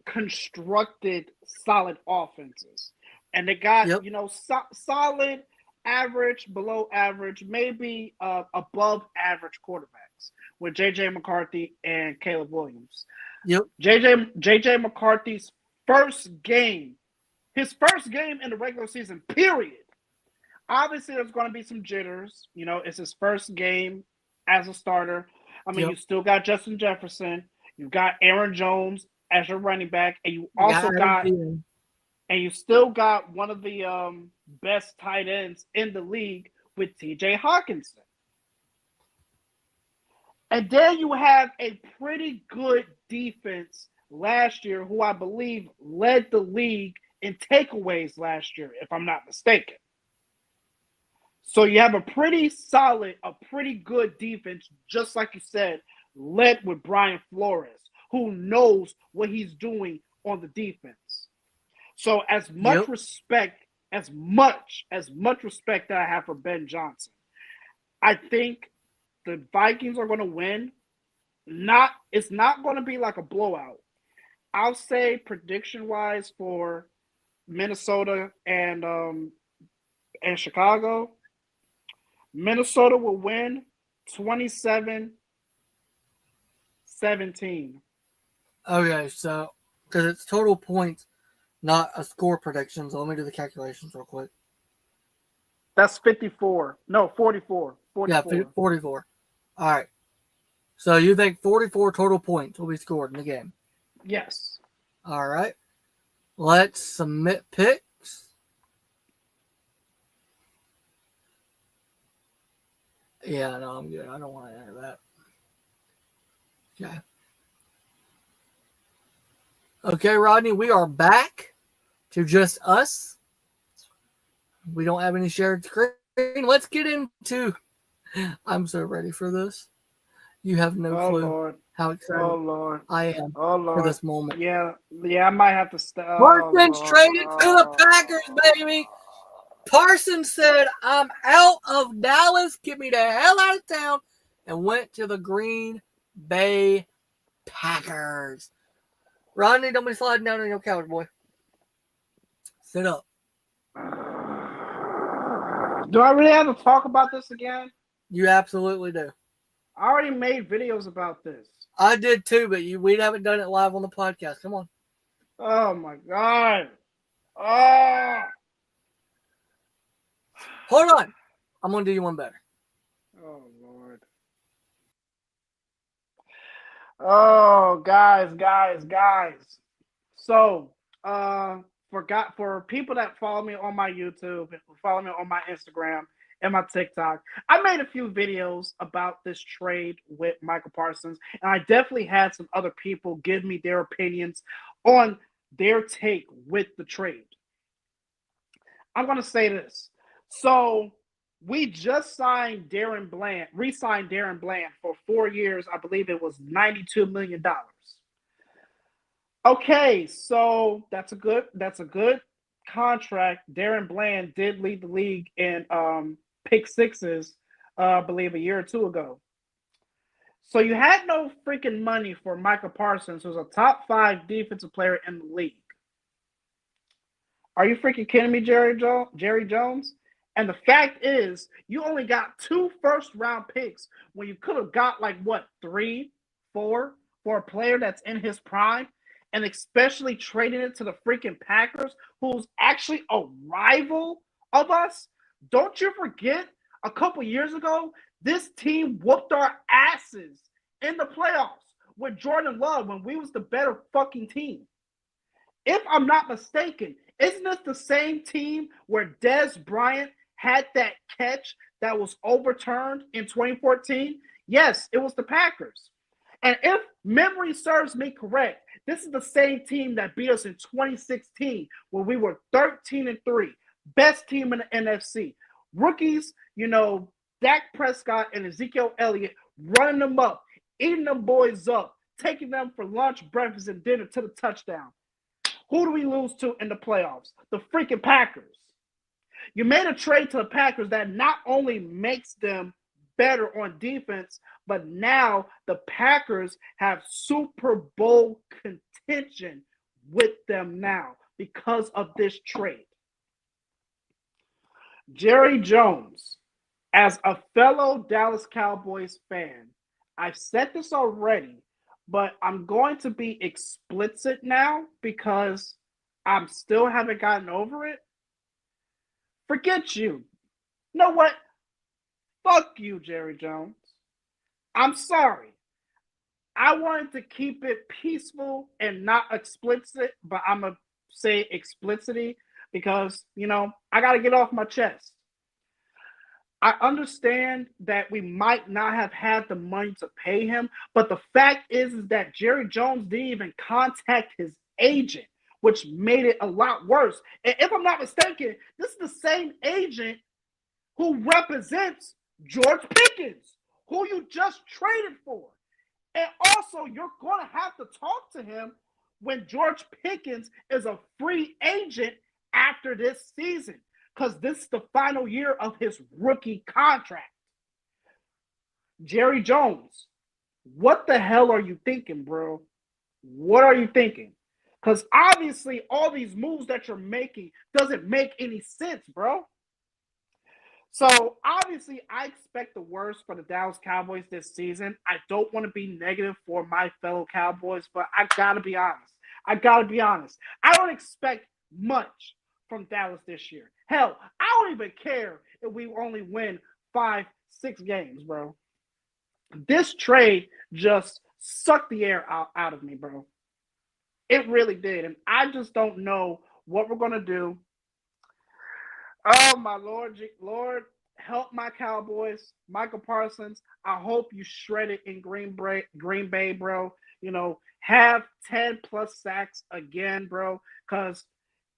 constructed solid offenses. And they got, solid, average, below average, maybe above average quarterbacks with J.J. McCarthy and Caleb Williams. Yep. J.J. McCarthy's first game, his first game in the regular season, period. Obviously, there's going to be some jitters. It's his first game as a starter. I mean, you still got Justin Jefferson. You've got Aaron Jones as your running back. And you also and you still got one of the best tight ends in the league with T.J. Hawkinson. And then you have a pretty good defense last year, who I believe led the league in takeaways last year, if I'm not mistaken. So you have a pretty solid, a pretty good defense, just like you said, led with Brian Flores, who knows what he's doing on the defense. So as much respect, as much respect that I have for Ben Johnson, I think the Vikings are going to win. It's not going to be like a blowout. I'll say prediction-wise for Minnesota and Chicago, Minnesota will win 27-17. Okay, so because it's total points, not a score prediction. So let me do the calculations real quick. That's 54. No, 44. 44. Yeah, 44. All right. So you think 44 total points will be scored in the game? Yes. All right. Let's submit picks. Yeah, no, I'm good. I don't want to enter that. Okay. Okay, Rodney, we are back to just us. We don't have any shared screen. Let's get into. I'm so ready for this. You have no clue how excited I am for this moment. Yeah, I might have to stop. Parsons traded to the Packers, baby. Parsons said, I'm out of Dallas. Get me the hell out of town. And went to the Green Bay Packers. Rodney, don't be sliding down on your couch, boy. Sit up. Do I really have to talk about this again? You absolutely do. I already made videos about this. I did too, but we haven't done it live on the podcast. Come on. Oh, my God. Oh. Hold on. I'm going to do you one better. Oh, Lord. Oh, guys. So, for people that follow me on my YouTube, follow me on my Instagram and my TikTok, I made a few videos about this trade with Michael Parsons, and I definitely had some other people give me their opinions on their take with the trade. I'm going to say this. So we just signed Darren Bland, re-signed Darren Bland for 4 years. I believe it was $92 million. Okay, so that's a good contract. Darren Bland did lead the league in pick sixes, I believe a year or two ago. So you had no freaking money for Micah Parsons, who's a top 5 defensive player in the league. Are you freaking kidding me, Jerry Jones? And the fact is, you only got 2 first-round picks when you could have got 3, 4 for a player that's in his prime, and especially trading it to the freaking Packers, who's actually a rival of us. Don't you forget, a couple years ago, this team whooped our asses in the playoffs with Jordan Love when we was the better fucking team. If I'm not mistaken, isn't this the same team where Dez Bryant had that catch that was overturned in 2014? Yes, it was the Packers. And if memory serves me correct, this is the same team that beat us in 2016 when we were 13-3, best team in the NFC. Rookies, Dak Prescott and Ezekiel Elliott running them up, eating them boys up, taking them for lunch, breakfast, and dinner to the touchdown. Who do we lose to in the playoffs? The freaking Packers. You made a trade to the Packers that not only makes them better on defense, but now the Packers have Super Bowl contention with them now because of this trade. Jerry Jones, as a fellow Dallas Cowboys fan, I've said this already, but I'm going to be explicit now because I still haven't gotten over it. Forget you. You know what? Fuck you, Jerry Jones. I'm sorry. I wanted to keep it peaceful and not explicit, but I'm going to say explicitly because, I got to get off my chest. I understand that we might not have had the money to pay him, but the fact is that Jerry Jones didn't even contact his agent, which made it a lot worse. And if I'm not mistaken, this is the same agent who represents George Pickens, who you just traded for. And also, you're going to have to talk to him when George Pickens is a free agent after this season, because this is the final year of his rookie contract. Jerry Jones, what the hell are you thinking, bro? What are you thinking? Because obviously all these moves that you're making doesn't make any sense, bro. So obviously I expect the worst for the Dallas Cowboys this season. I don't want to be negative for my fellow Cowboys, but I got to be honest. I don't expect much from Dallas this year. Hell, I don't even care if we only win 5-6 games, bro. This trade just sucked the air out of me, bro. It really did. And I just don't know what we're going to do. Oh, my Lord, help my Cowboys. Micah Parsons, I hope you shred it in Green Bay, bro. Have 10-plus sacks again, bro.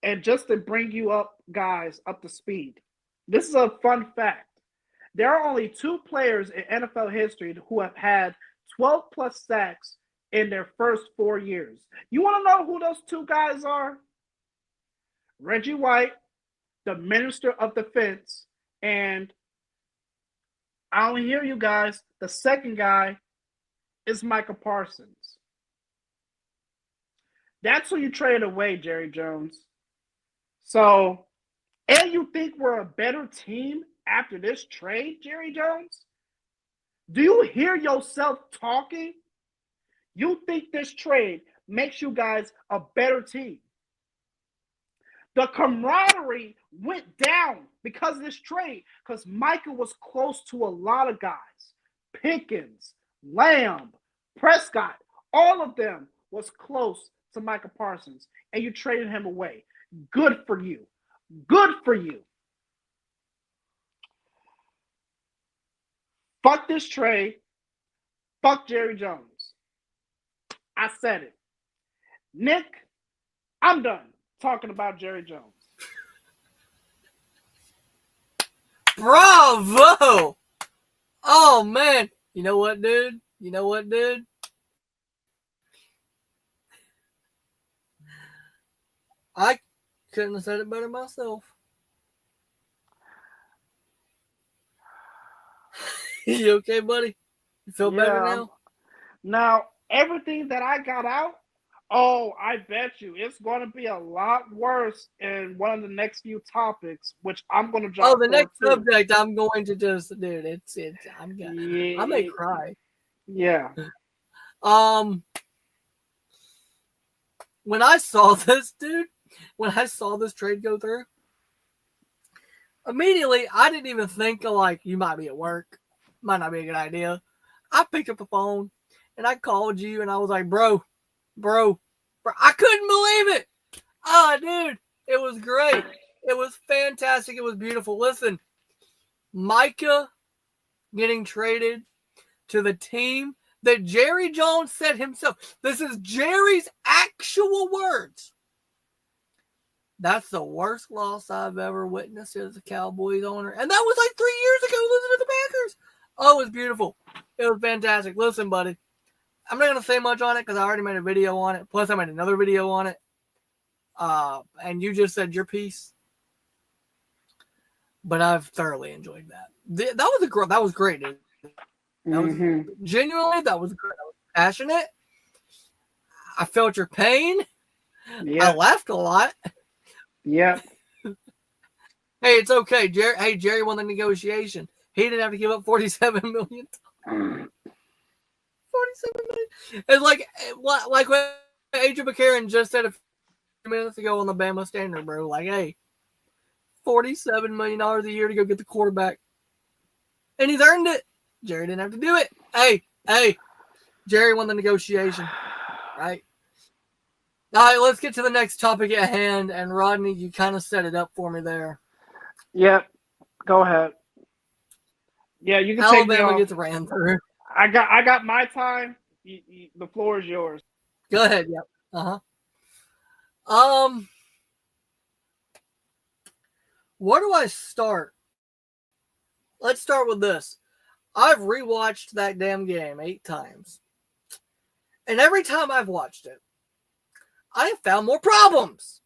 And just to bring you up, guys, up to speed, this is a fun fact. There are only 2 players in NFL history who have had 12-plus sacks in their first 4 years. You want to know who those 2 guys are? Reggie White, the Minister of Defense, and I don't hear you guys. The second guy is Micah Parsons. That's who you traded away, Jerry Jones. So, and you think we're a better team after this trade, Jerry Jones? Do you hear yourself talking? You think this trade makes you guys a better team? The camaraderie went down because of this trade, because Micah was close to a lot of guys. Pickens, Lamb, Prescott, all of them was close to Micah Parsons, and you traded him away. Good for you. Good for you. Fuck this trade. Fuck Jerry Jones. I said it. Nick, I'm done talking about Jerry Jones. Bravo! Oh, man. You know what, dude? I couldn't have said it better myself. You okay, buddy? You feel better now? Now, everything that I got out, oh, I bet you it's going to be a lot worse in one of the next few topics, which I'm going to drop. Oh, the next subject I'm going to just, dude, I may cry. Yeah. When I saw this, dude, when I saw this trade go through, immediately I didn't even think of like, you might be at work, might not be a good idea. I picked up the phone and I called you and I was like, bro, I couldn't believe it. Oh, dude, it was great. It was fantastic. It was beautiful. Listen, Micah getting traded to the team that Jerry Jones said himself. This is Jerry's actual words. That's the worst loss I've ever witnessed as a Cowboys owner. And that was like 3 years ago. Listen to the Packers. Oh, it was beautiful. It was fantastic. Listen, buddy, I'm not going to say much on it because I already made a video on it. Plus, I made another video on it. And you just said your piece. But I've thoroughly enjoyed that. That was great, dude. That was genuinely, that was great. I was passionate. I felt your pain. Yeah. I laughed a lot. Yeah. Hey, it's okay. Jerry won the negotiation. He didn't have to give up $47 million. 47 million. It's like what Adrian McCarron just said a few minutes ago on the Bama Standard, bro. Like, hey, $47 million a year to go get the quarterback. And he's earned it. Jerry didn't have to do it. Hey, Jerry won the negotiation. Right? All right, let's get to the next topic at hand. And Rodney, you kind of set it up for me there. Yep. Go ahead. Yeah, you can Alabama gets ran through. I got my time. The floor is yours. Go ahead. Yep. Where do I start? Let's start with this. I've rewatched that damn game 8 times. And every time I've watched it, I have found more problems.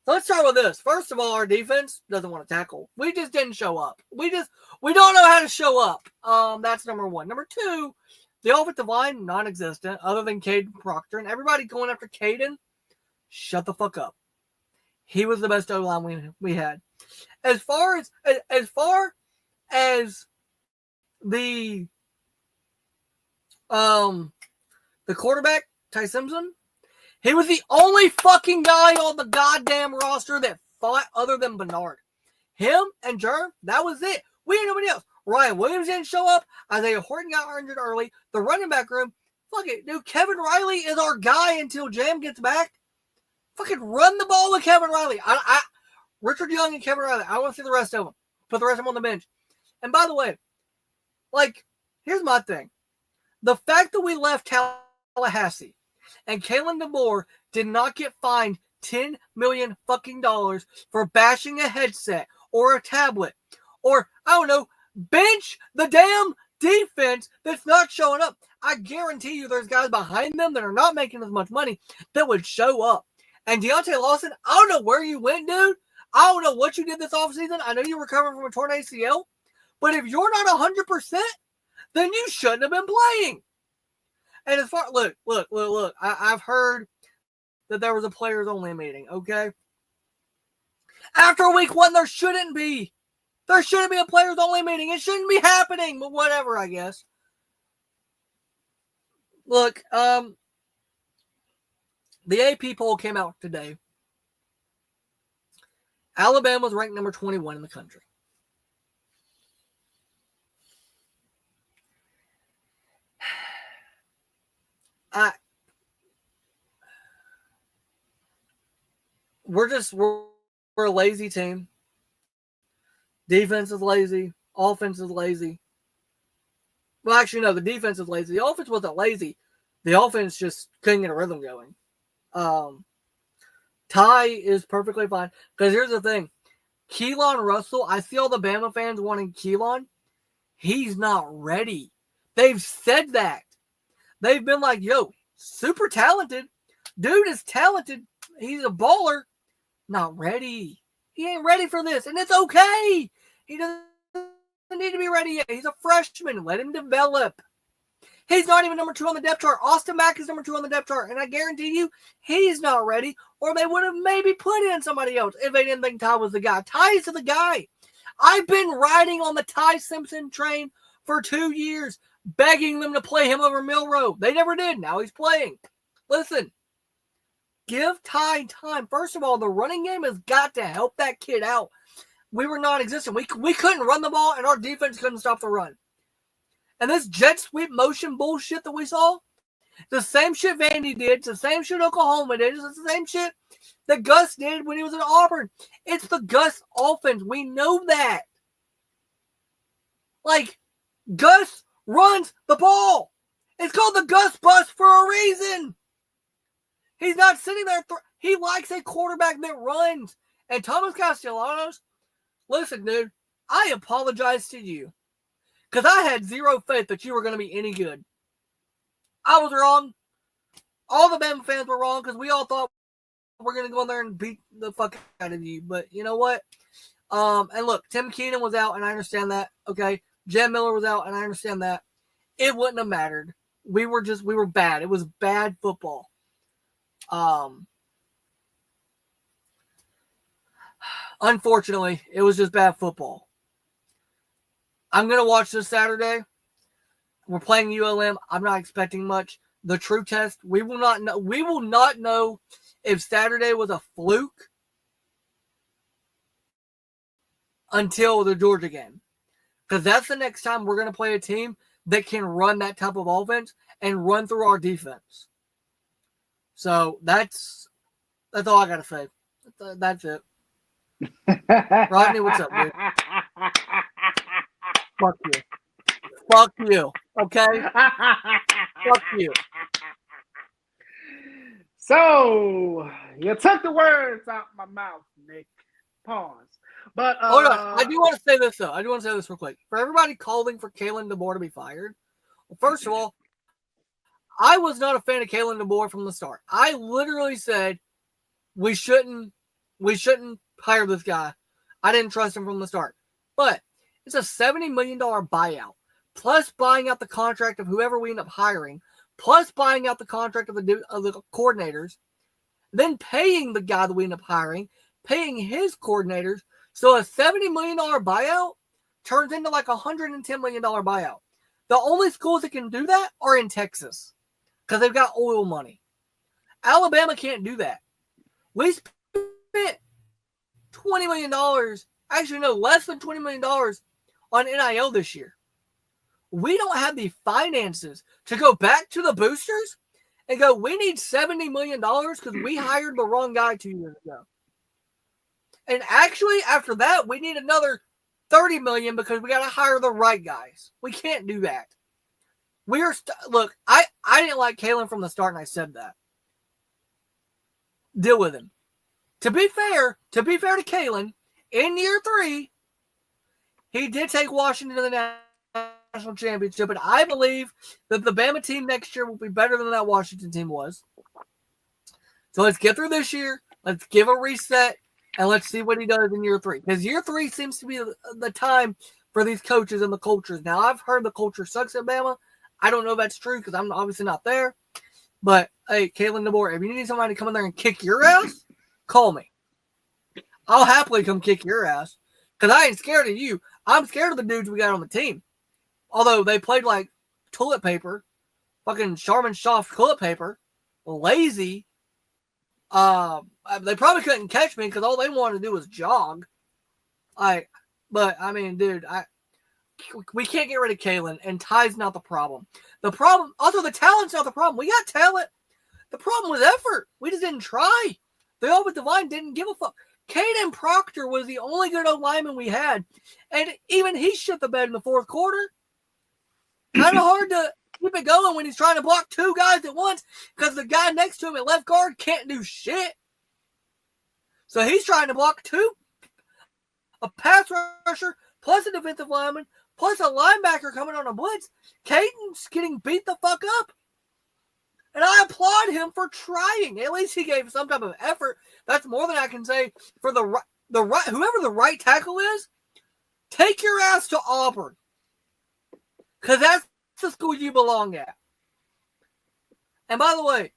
So let's start with this. First of all, our defense doesn't want to tackle. We just didn't show up. We don't know how to show up. That's number one. Number two, the offensive line, non-existent, other than Caden Proctor. And everybody going after Caden, shut the fuck up. He was the best O-line we had. As far as the quarterback, Ty Simpson, he was the only fucking guy on the goddamn roster that fought other than Bernard. Him and Jerm, that was it. We had nobody else. Ryan Williams didn't show up. Isaiah Horton got injured early. The running back room, fuck it, dude. Kevin Riley is our guy until Jam gets back. Fucking run the ball with Kevin Riley. Richard Young and Kevin Riley. I want to see the rest of them. Put the rest of them on the bench. And by the way, like, here's my thing. The fact that we left Tallahassee and Kalen DeBoer did not get fined $10 million fucking dollars for bashing a headset or a tablet or, I don't know, bench the damn defense that's not showing up. I guarantee you there's guys behind them that are not making as much money that would show up. And Deontay Lawson, I don't know where you went, dude. I don't know what you did this offseason. I know you're recovering from a torn ACL. But if you're not 100%, then you shouldn't have been playing. And as far, look. I've heard that there was a players-only meeting, okay? After week 1, there shouldn't be. There shouldn't be a players-only meeting. It shouldn't be happening, but whatever, I guess. Look, the AP poll came out today. Alabama's ranked number 21 in the country. We're a lazy team. Defense is lazy. Offense is lazy. Well, actually, no, the defense is lazy. The offense wasn't lazy. The offense just couldn't get a rhythm going. Ty is perfectly fine. Because here's the thing. Keelan Russell, I see all the Bama fans wanting Keelan. He's not ready. They've said that. They've been like, yo, super talented. Dude is talented. He's a baller. Not ready. He ain't ready for this. And it's okay. He doesn't need to be ready yet. He's a freshman. Let him develop. He's not even number 2 on the depth chart. Austin Mack is number 2 on the depth chart. And I guarantee you, he's not ready. Or they would have maybe put in somebody else if they didn't think Ty was the guy. Ty is the guy. I've been riding on the Ty Simpson train for 2 years, begging them to play him over Milroe. They never did. Now he's playing. Listen, give Ty time. First of all, the running game has got to help that kid out. We were non-existent. We couldn't run the ball, and our defense couldn't stop the run. And this jet sweep motion bullshit that we saw, the same shit Vandy did, it's the same shit Oklahoma did, it's the same shit that Gus did when he was in Auburn. It's the Gus offense. We know that. Like, Gus runs the ball. It's called the Gus bus for a reason. He's not sitting there. He likes a quarterback that runs. And Thomas Castellanos, listen, dude, I apologize to you. Because I had zero faith that you were going to be any good. I was wrong. All the Bama fans were wrong because we all thought we're going to go in there and beat the fuck out of you. But you know what? And look, Tim Keenan was out, and I understand that. Okay. Jen Miller was out, and I understand that. It wouldn't have mattered. We were bad. It was bad football. Unfortunately, it was just bad football. I'm going to watch this Saturday. We're playing ULM. I'm not expecting much. The true test, we will not know if Saturday was a fluke until the Georgia game. Because that's the next time we're going to play a team that can run that type of offense and run through our defense. So that's all I got to say. That's it. Rodney, what's up, dude? Fuck you. Fuck you. Okay? Fuck you. So, you took the words out my mouth, Nick. Pause. But hold on. I do want to say this, though. I do want to say this real quick. For everybody calling for Kalen DeBoer to be fired, well, first of all, I was not a fan of Kalen DeBoer from the start. I literally said we shouldn't hire this guy. I didn't trust him from the start. But it's a $70 million buyout, plus buying out the contract of whoever we end up hiring, plus buying out the contract of the coordinators, then paying the guy that we end up hiring, paying his coordinators. So a $70 million buyout turns into like a $110 million buyout. The only schools that can do that are in Texas because they've got oil money. Alabama can't do that. We spent $20 million, actually no, less than $20 million on NIL this year. We don't have the finances to go back to the boosters and go, we need $70 million because we hired the wrong guy 2 years ago. And actually, after that, we need another $30 million because we got to hire the right guys. We can't do that. Look, I didn't like Kalen from the start, and I said that. Deal with him. To be fair to Kalen, in year 3, he did take Washington to the national championship, and I believe that the Bama team next year will be better than that Washington team was. So let's get through this year. Let's give a reset, and let's see what he does in year 3. Because year 3 seems to be the time for these coaches and the cultures. Now, I've heard the culture sucks at Bama. I don't know if that's true because I'm obviously not there. But, hey, Kalen DeBoer, if you need somebody to come in there and kick your ass, call me. I'll happily come kick your ass because I ain't scared of you. I'm scared of the dudes we got on the team. Although they played like toilet paper, fucking Charmin soft toilet paper, lazy. They probably couldn't catch me because all they wanted to do was jog. But I mean, dude, we can't get rid of Kalen, and Ty's not the problem. The talent's not the problem. We got talent. The problem was effort. We just didn't try. The offensive line didn't give a fuck. Caden Proctor was the only good old lineman we had, and even he shit the bed in the fourth quarter. Kind of hard to keep it going when he's trying to block 2 guys at once because the guy next to him at left guard can't do shit. So he's trying to block 2 a pass rusher, plus a defensive lineman, plus a linebacker coming on a blitz. Caden's getting beat the fuck up. And I applaud him for trying. At least he gave some type of effort. That's more than I can say for the right whoever the right tackle is. Take your ass to Auburn. Because that's the school you belong at. And by the way,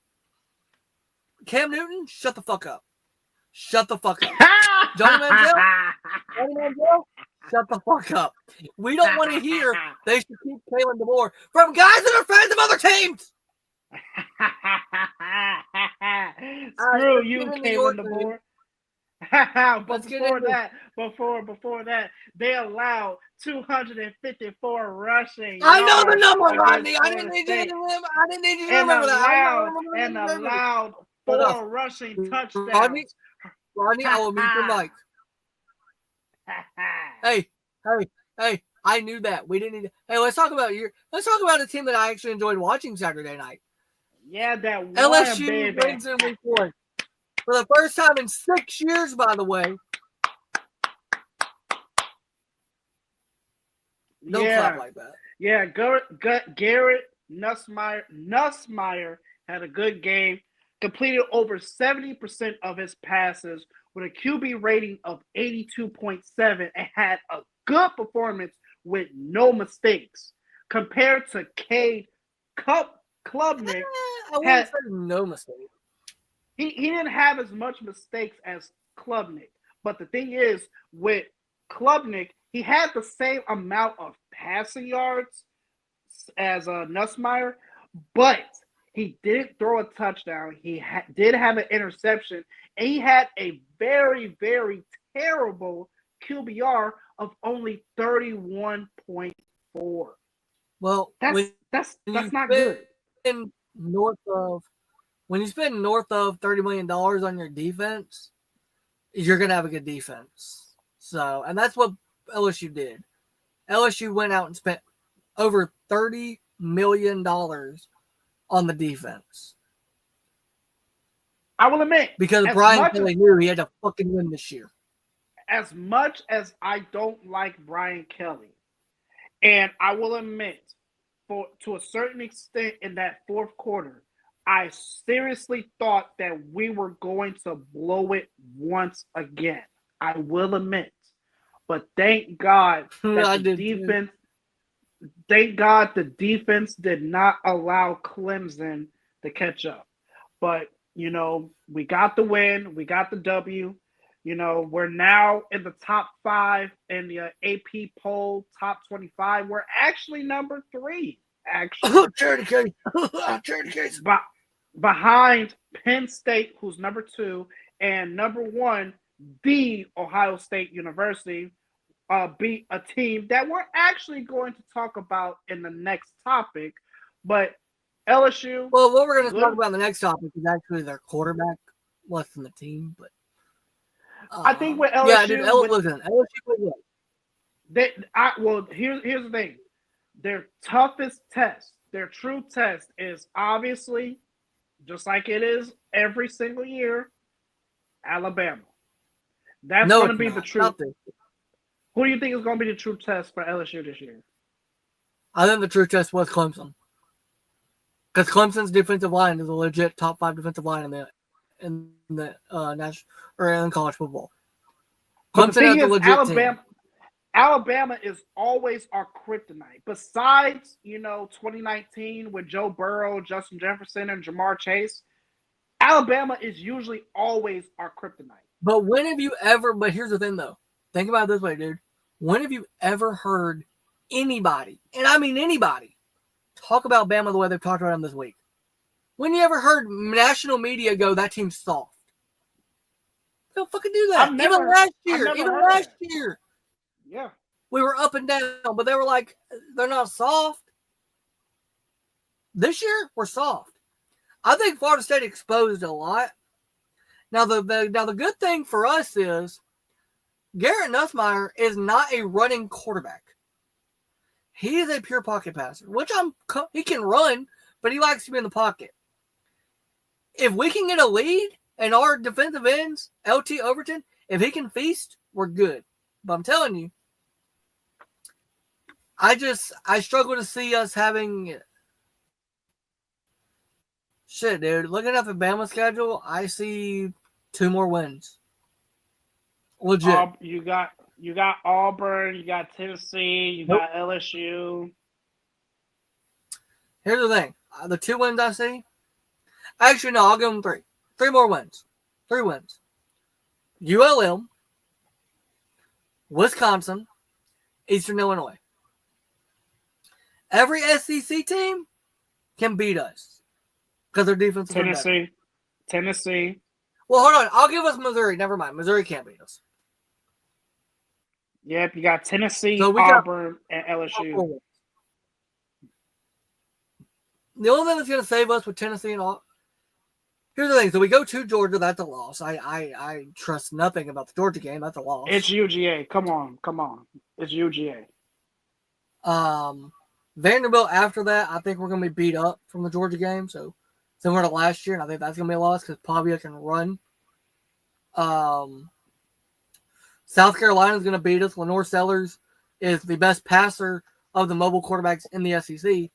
Cam Newton, shut the fuck up. Shut the fuck up. Johnny Manziel, shut the fuck up. We don't want to hear they should keep Kalen DeBoer from guys that are fans of other teams. Screw you, Kalen DeBoer. Before that, they allowed 254 rushing. I know the number, Rodney. I didn't need you to remember that. And allowed 4 rushing touchdowns. Rodney, I will mute your mic. Hey, I knew that. We didn't need. Hey, let's talk about a team that I actually enjoyed watching Saturday night. Yeah, that one, LSU wins in week 1 for the first time in 6 years. By the way, don't clap like that. Yeah, Garrett Nussmeier had a good game. Completed over 70% of his passes with a QB rating of 82.7 and had a good performance with no mistakes. Compared to Cade Klubnik, I wouldn't say no mistakes. He didn't have as much mistakes as Klubnik. But the thing is, with Klubnik, he had the same amount of passing yards as Nussmeier, but he didn't throw a touchdown. He did have an interception, and he had a very, very terrible QBR of only 31.4. Well, that's not good. When you spend north of $30 million on your defense, you're gonna have a good defense. So, and that's what LSU did. LSU went out and spent over $30 million on the defense. I will admit, because Brian Kelly knew he had to fucking win this year. As much as I don't like Brian Kelly, and I will admit, to a certain extent in that fourth quarter, I seriously thought that we were going to blow it once again. I will admit. But thank God that the defense Thank God the defense did not allow Clemson to catch up. But, we got the win. We got the W. We're now in the top 5 in the AP poll, top 25. We're actually number 3, actually. Behind Penn State, who's number 2, and number 1, the Ohio State University. Beat a team that we're actually going to talk about in the next topic, but LSU. Well, what we're going to talk about in the next topic is actually their quarterback, less than the team. But I think with LSU, yeah, dude, LSU was good. Here's the thing: their toughest test, their true test, is obviously just like it is every single year, Alabama. That's going to be the truth. Who do you think is going to be the true test for LSU this year? I think the true test was Clemson. Because Clemson's defensive line is a legit top 5 defensive line in the national or in college football. Clemson is a legit team. Alabama is always our kryptonite. Besides, 2019 with Joe Burrow, Justin Jefferson, and Jamar Chase, Alabama is usually always our kryptonite. But here's the thing though. Think about it this way, dude. When have you ever heard anybody, and I mean anybody, talk about Bama the way they've talked about them this week? When you ever heard national media go, that team's soft? They'll fucking do that. Even last year. Yeah. We were up and down, but they were like, they're not soft. This year, we're soft. I think Florida State exposed a lot. Now, the good thing for us is Garrett Nussmeier is not a running quarterback. He is a pure pocket passer, which he can run, but he likes to be in the pocket. If we can get a lead and our defensive ends, LT Overton, if he can feast, we're good. But I'm telling you, I struggle to see us having shit, dude. Looking at the Bama schedule, I see 2 more wins. Legit. You got Auburn, you got Tennessee, you got LSU. Here's the thing: the 2 wins I see. Actually, no, I'll give them 3. 3 more wins. 3 wins. ULM, Wisconsin, Eastern Illinois. Every SEC team can beat us because their defense is better. Tennessee. Well, hold on. I'll give us Missouri. Never mind. Missouri can't beat us. Yep, you got Tennessee, Auburn, and LSU. The only thing that's going to save us with Tennessee and all. Here's the thing. So we go to Georgia. That's a loss. I trust nothing about the Georgia game. That's a loss. It's UGA. Come on. It's UGA. Vanderbilt after that, I think we're going to be beat up from the Georgia game. So similar to last year, and I think that's going to be a loss because Pavia can run. South Carolina is going to beat us. Lenore Sellers is the best passer of the mobile quarterbacks in the SEC,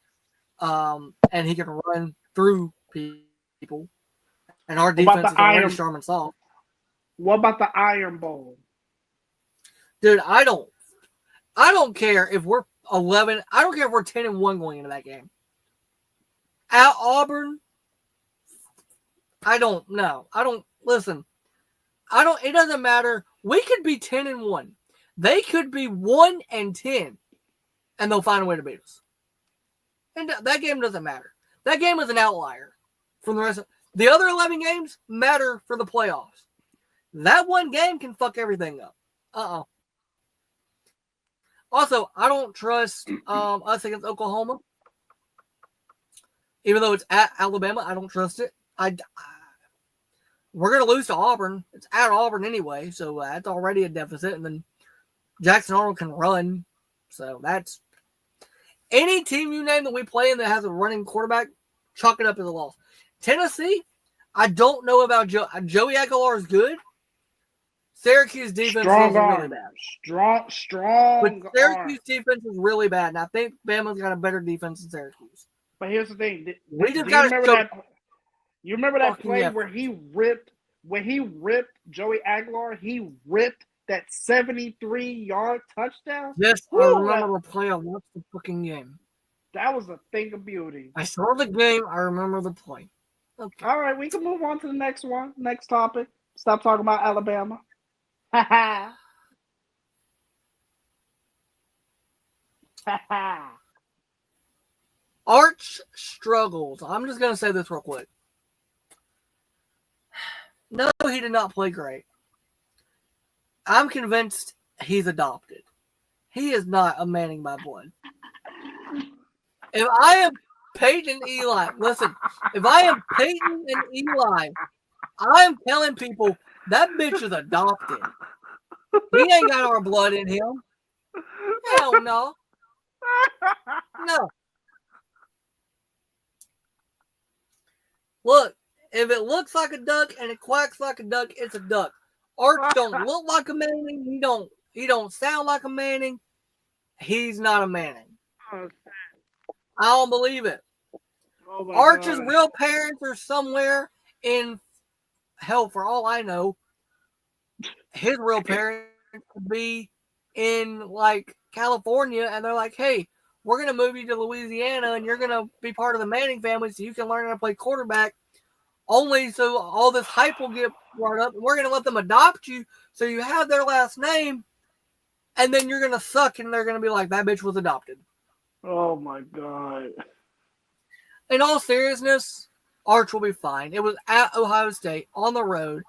and he can run through people. And our defense is already Charmin Salt. What about the Iron Bowl? Dude, I don't care if we're 11. I don't care if we're 10-1 going into that game. At Auburn, listen. It doesn't matter. We could be 10-1. They could be 1-10, and they'll find a way to beat us. And that game doesn't matter. That game is an outlier from the rest of the other 11 games matter for the playoffs. That one game can fuck everything up. Also, I don't trust us against Oklahoma. Even though it's at Alabama, I don't trust it. We're going to lose to Auburn. It's at Auburn anyway, so that's already a deficit. And then Jackson Arnold can run. So that's any team you name that we play in that has a running quarterback, chalk it up as a loss. Tennessee, I don't know about Joey Aguilar is good. Syracuse defense is really bad. Strong. But Syracuse defense is really bad, and I think Bama's got a better defense than Syracuse. But here's the thing: we just got to remember that. You remember that play where he ripped Joey Aguilar? He ripped that 73-yard touchdown. Yes, I remember the play. I watched the fucking game. That was a thing of beauty. I saw the game. I remember the play. Okay. All right, we can move on to the next one. Next topic. Stop talking about Alabama. Ha ha. Ha ha. Arch struggles. I'm just going to say this real quick. No, he did not play great. I'm convinced he's adopted. He is not a Manning by blood. If I am Peyton Eli, listen, if I am Peyton and Eli, I'm telling people that bitch is adopted. He ain't got our blood in him. Hell no. No. Look, if it looks like a duck and it quacks like a duck, it's a duck. Arch don't look like a Manning. He don't sound like a Manning. He's not a Manning. I don't believe it. Arch's real parents are somewhere in hell, for all I know. His real parents could be in like California, and they're like, "Hey, we're gonna move you to Louisiana, and you're gonna be part of the Manning family, so you can learn how to play quarterback." Only so all this hype will get brought up, and we're gonna let them adopt you, so you have their last name, and then you're gonna suck, and they're gonna be like, "That bitch was adopted." Oh my god. In all seriousness, Arch will be fine. It was at Ohio State on the road.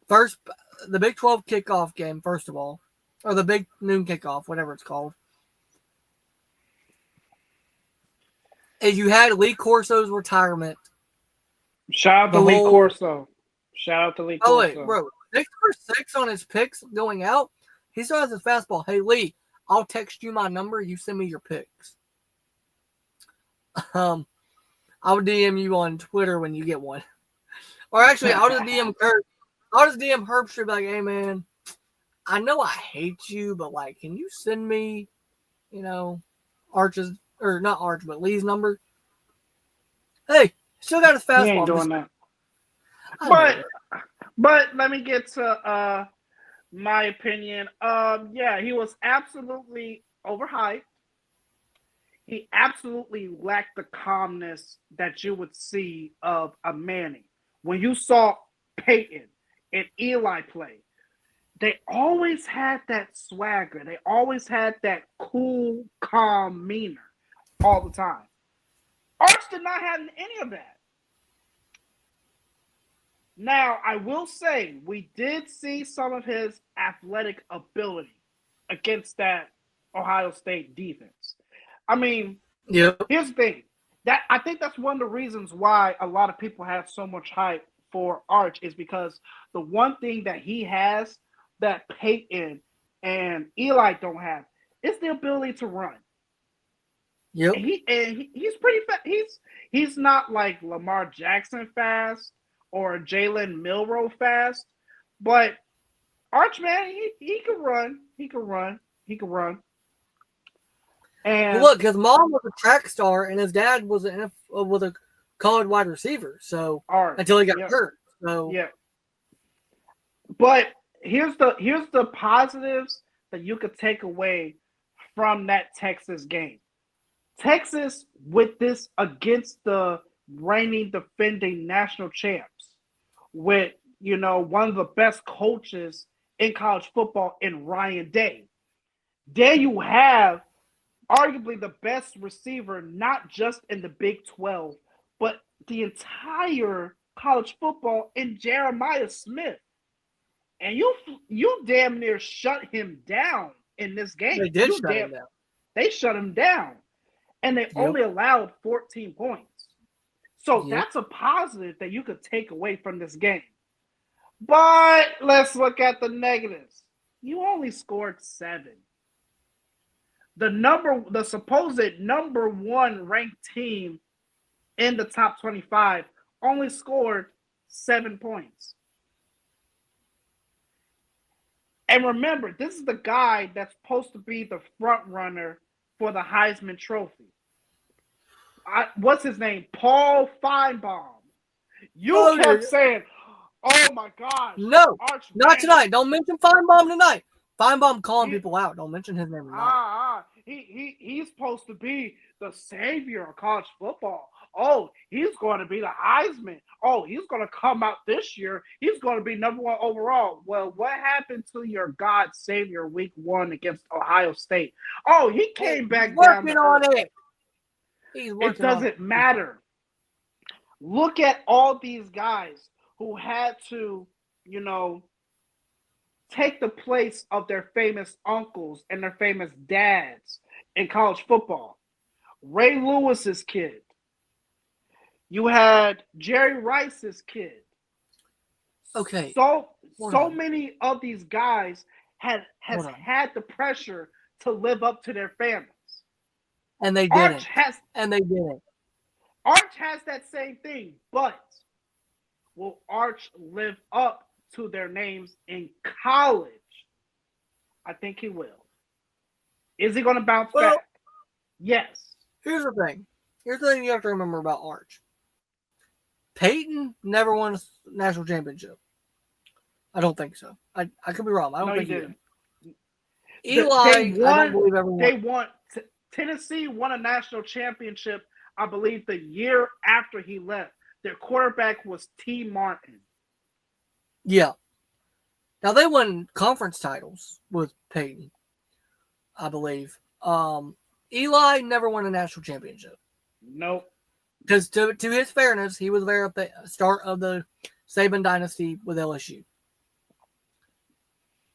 First, the Big 12 kickoff game, first of all, or the Big Noon kickoff, whatever it's called. And you had Lee Corso's retirement. Shout out to Lee Corso. Oh, wait, bro. 6 for 6 on his picks going out. He still has his fastball. Hey, Lee, I'll text you my number. You send me your picks. I'll DM you on Twitter when you get one. Or actually, I'll just DM Herb. I'll just DM Herb Street like, "Hey, man, I know I hate you, but like, can you send me, Arch's or not Arch, but Lee's number? Hey, still got his fastball. He ain't doing that. But let me get to my opinion. Yeah, he was absolutely overhyped. He absolutely lacked the calmness that you would see of a Manning. When you saw Peyton and Eli play, they always had that swagger. They always had that cool, calm demeanor all the time. Arch did not have any of that. Now, I will say, we did see some of his athletic ability against that Ohio State defense. I mean, Here's the thing. I think that's one of the reasons why a lot of people have so much hype for Arch is because the one thing that he has that Peyton and Eli don't have is the ability to run. Yep. He's pretty fast. He's not like Lamar Jackson fast or Jalen Milroe fast, but Arch, man, he can run. He can run. And look, his mom was a track star and his dad was a college wide receiver. So until he got hurt. So yeah. But here's the positives that you could take away from that Texas game. Texas, with this against the reigning defending national champs, with one of the best coaches in college football in Ryan Day. There you have arguably the best receiver, not just in the Big 12, but the entire college football in Jeremiah Smith. And you damn near shut him down in this game. They did shut him down. They shut him down. And they only allowed 14 points. So that's a positive that you could take away from this game. But let's look at the negatives. You only scored 7. The supposed number 1 ranked team in the top 25 only scored 7 points. And remember, this is the guy that's supposed to be the front runner for the Heisman Trophy. What's his name? Paul Feinbaum. You kept saying, oh my gosh. No, not tonight. Don't mention Feinbaum tonight. Feinbaum calling people out. Don't mention his name tonight. He's supposed to be the savior of college football. Oh, he's going to be the Heisman. Oh, he's going to come out this year. He's going to be number 1 overall. Well, what happened to your God savior week 1 against Ohio State? Oh, he came back down. Working on it. It doesn't matter. Look at all these guys who had to, take the place of their famous uncles and their famous dads in college football. Ray Lewis's kid. You had Jerry Rice's kid. Okay. So many of these guys has had the pressure to live up to their families. And they didn't. Arch has that same thing, but will Arch live up to their names in college? I think he will. Is he going to bounce back? Yes. Here's the thing you have to remember about Arch. Peyton never won a national championship. I don't think so. I could be wrong. I don't think he did. Eli, I don't believe ever won. They won. Tennessee won a national championship, I believe, the year after he left. Their quarterback was T. Martin. Yeah. Now, they won conference titles with Peyton, I believe. Eli never won a national championship. Nope. Because to his fairness, he was there at the start of the Saban dynasty with LSU.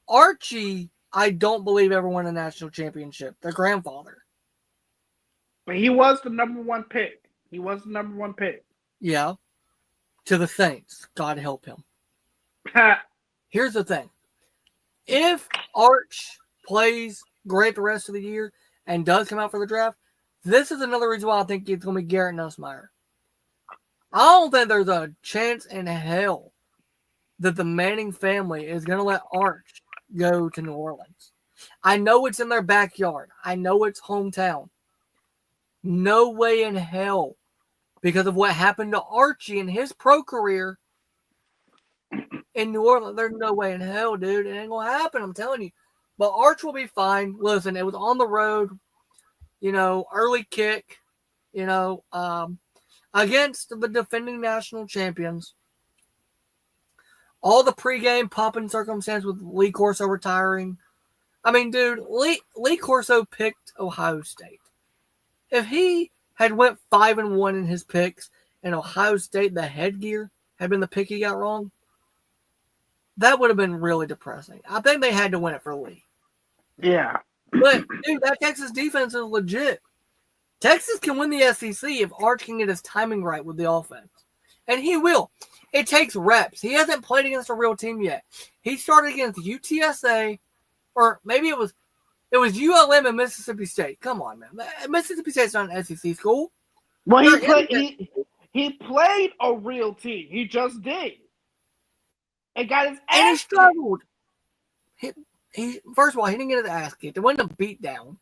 Archie, I don't believe ever won a national championship. Their grandfather. But he was the number 1 pick. Yeah. To the Saints. God help him. Here's the thing. If Arch plays great the rest of the year and does come out for the draft, this is another reason why I think it's going to be Garrett Nussmeier. I don't think there's a chance in hell that the Manning family is going to let Arch go to New Orleans. I know it's in their backyard. I know it's hometown. No way in hell, because of what happened to Archie in his pro career in New Orleans. There's no way in hell, dude. It ain't going to happen, I'm telling you. But Arch will be fine. Listen, it was on the road, early kick, against the defending national champions. All the pregame popping circumstance with Lee Corso retiring. I mean, dude, Lee Corso picked Ohio State. If he had went 5-1 in his picks and Ohio State, the headgear, had been the pick he got wrong, that would have been really depressing. I think they had to win it for Lee. Yeah. But, dude, that Texas defense is legit. Texas can win the SEC if Arch can get his timing right with the offense. And he will. It takes reps. He hasn't played against a real team yet. He started against UTSA, or maybe it was ULM and Mississippi State. Come on, man. Mississippi State's not an SEC school. Well, he played a real team. He just did. And got his ass. And he struggled. He first of all, he didn't get his ass kicked. It wasn't a beatdown.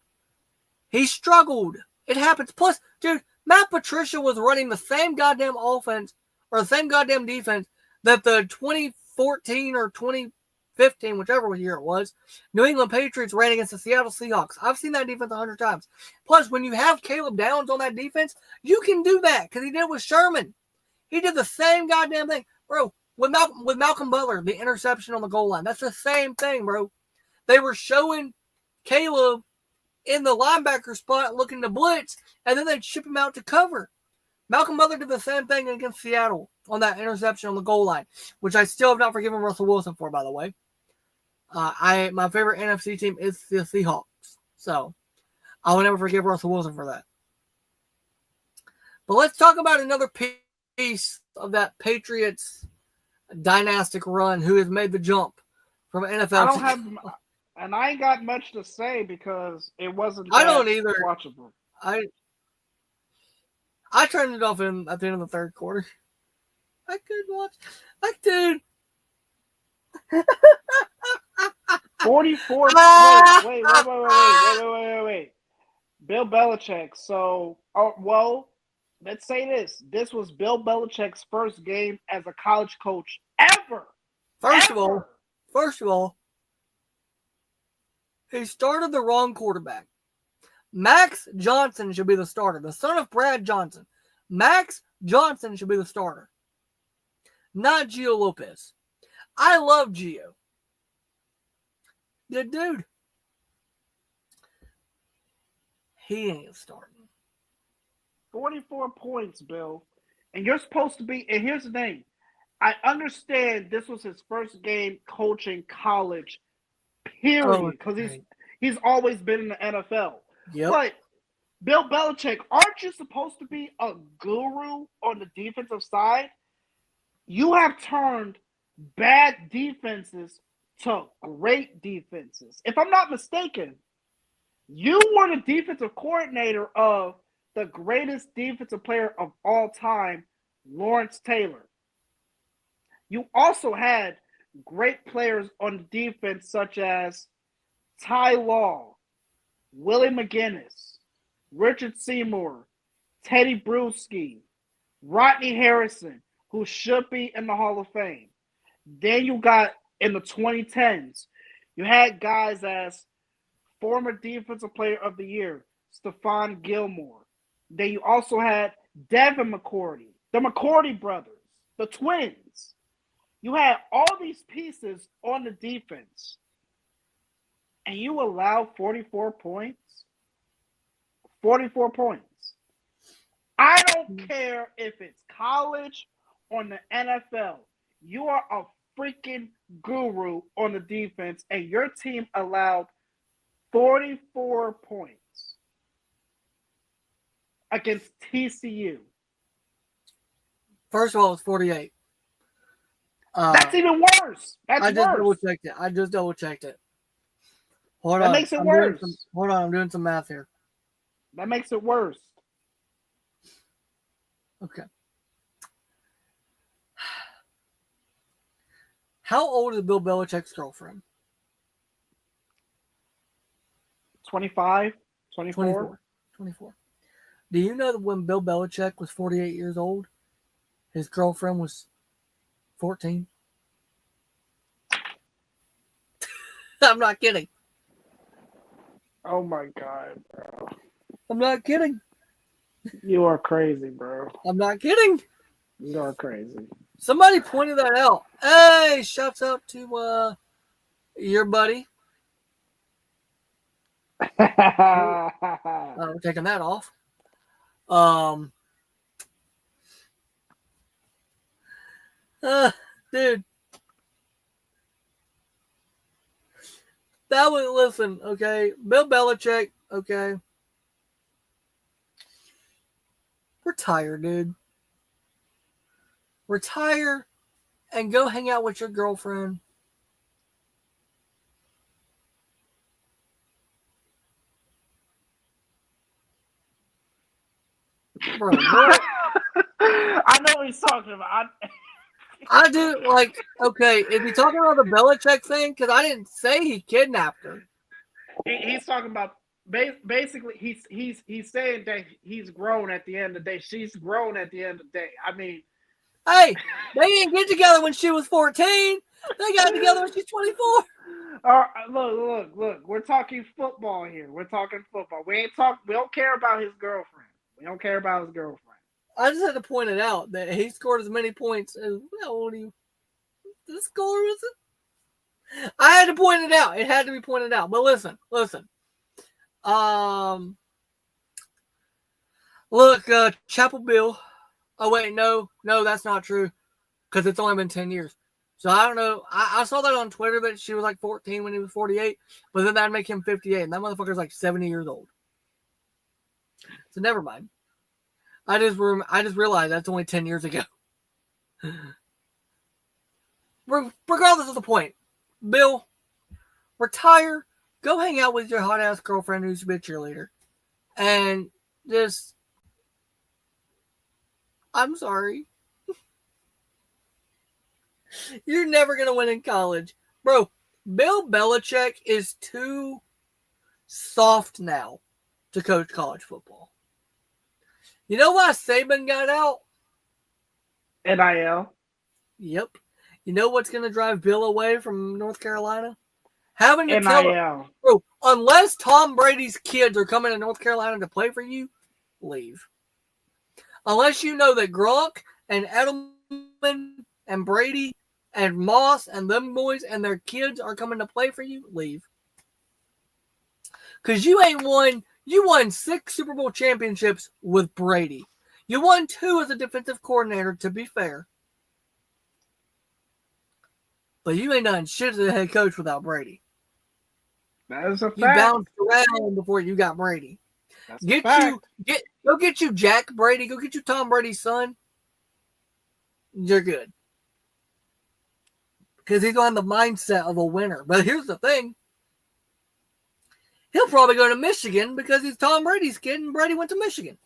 He struggled. It happens. Plus, dude, Matt Patricia was running the same goddamn offense or the same goddamn defense that the 2014 or 2015, whichever year it was, New England Patriots ran against the Seattle Seahawks. I've seen that defense 100 times. Plus, when you have Caleb Downs on that defense, you can do that because he did it with Sherman. He did the same goddamn thing. Bro, with Malcolm Butler, the interception on the goal line, that's the same thing, bro. They were showing Caleb in the linebacker spot looking to blitz, and then they'd ship him out to cover. Malcolm Butler did the same thing against Seattle on that interception on the goal line, which I still have not forgiven Russell Wilson for, by the way. My favorite NFC team is the Seahawks, so I will never forgive Russell Wilson for that. But let's talk about another piece of that Patriots dynastic run who has made the jump from NFL. And I ain't got much to say because it wasn't. I don't either. Watchable. I turned it off at the end of the third quarter. I couldn't watch. Dude. 44. Wait. Bill Belichick. So, let's say this. This was Bill Belichick's first game as a college coach ever. First of all, he started the wrong quarterback. Max Johnson should be the starter. The son of Brad Johnson. Max Johnson should be the starter. Not Gio Lopez. I love Gio. Good dude. He ain't starting. 44 points, Bill. And you're supposed to be, and here's the thing. I understand this was his first game coaching college, period. Because he's always been in the NFL. Yep. But Bill Belichick, aren't you supposed to be a guru on the defensive side? You have turned bad defenses to great defenses. If I'm not mistaken, you were the defensive coordinator of the greatest defensive player of all time, Lawrence Taylor. You also had great players on the defense such as Ty Law, Willie McGinnis, Richard Seymour, Teddy Bruschi, Rodney Harrison, who should be in the Hall of Fame. Then you got in the 2010s, you had guys as former Defensive Player of the Year, Stephon Gilmore. Then you also had Devin McCourty, the McCourty brothers, the twins. You had all these pieces on the defense, and you allow 44 points. 44 points. I don't care if it's college or the NFL. You are a freaking guru on the defense, and your team allowed 44 points against TCU. First of all, it's 48. That's even worse. I just double checked it. Hold on. That makes it worse. Hold on, I'm doing some math here. That makes it worse. Okay. How old is Bill Belichick's girlfriend? 25, 24. 24. Do you know that when Bill Belichick was 48 years old, his girlfriend was 14? I'm not kidding. Oh my God, bro. I'm not kidding. You are crazy, bro. I'm not kidding. You are crazy. Somebody pointed that out. Hey, shouts out to your buddy. We're taking that off. Dude. That was, listen, okay. Bill Belichick, okay. Retire, dude. Retire and go hang out with your girlfriend. Bro, what? I know what he's talking about. I do, like, okay, is he talking about the Belichick thing? Because I didn't say he kidnapped her. He's talking about, basically, he's saying that he's grown at the end of the day. She's grown at the end of the day. I mean, hey, they didn't get together when she was 14. They got together when she's 24. Look. We're talking football here. We're talking football. We don't care about his girlfriend. We don't care about his girlfriend. I just had to point it out that he scored as many points as, how old are you? The score was it? I had to point it out. It had to be pointed out. But listen. Look, Chapel Bill. Oh, wait, no, that's not true. Because it's only been 10 years. So I don't know. I saw that on Twitter that she was like 14 when he was 48. But then that'd make him 58. And that motherfucker's like 70 years old. So never mind. I just realized that's only 10 years ago. Regardless of the point, Bill, retire, go hang out with your hot ass girlfriend who's a cheerleader, and just, I'm sorry, you're never gonna win in college, bro. Bill Belichick is too soft now to coach college football. You know why Saban got out? NIL. Yep. You know what's going to drive Bill away from North Carolina? Having to NIL. tell him, bro, unless Tom Brady's kids are coming to North Carolina to play for you, leave. Unless you know that Gronk and Edelman and Brady and Moss and them boys and their kids are coming to play for you, leave. Because you won 6 Super Bowl championships with Brady. You won 2 as a defensive coordinator, to be fair. But you ain't done shit as a head coach without Brady. That is a fact. You bounced around before you got Brady. That's Go get you Jack Brady. Go get you Tom Brady's son. You're good. Because he's on the mindset of a winner. But here's the thing. He'll probably go to Michigan because he's Tom Brady's kid and Brady went to Michigan.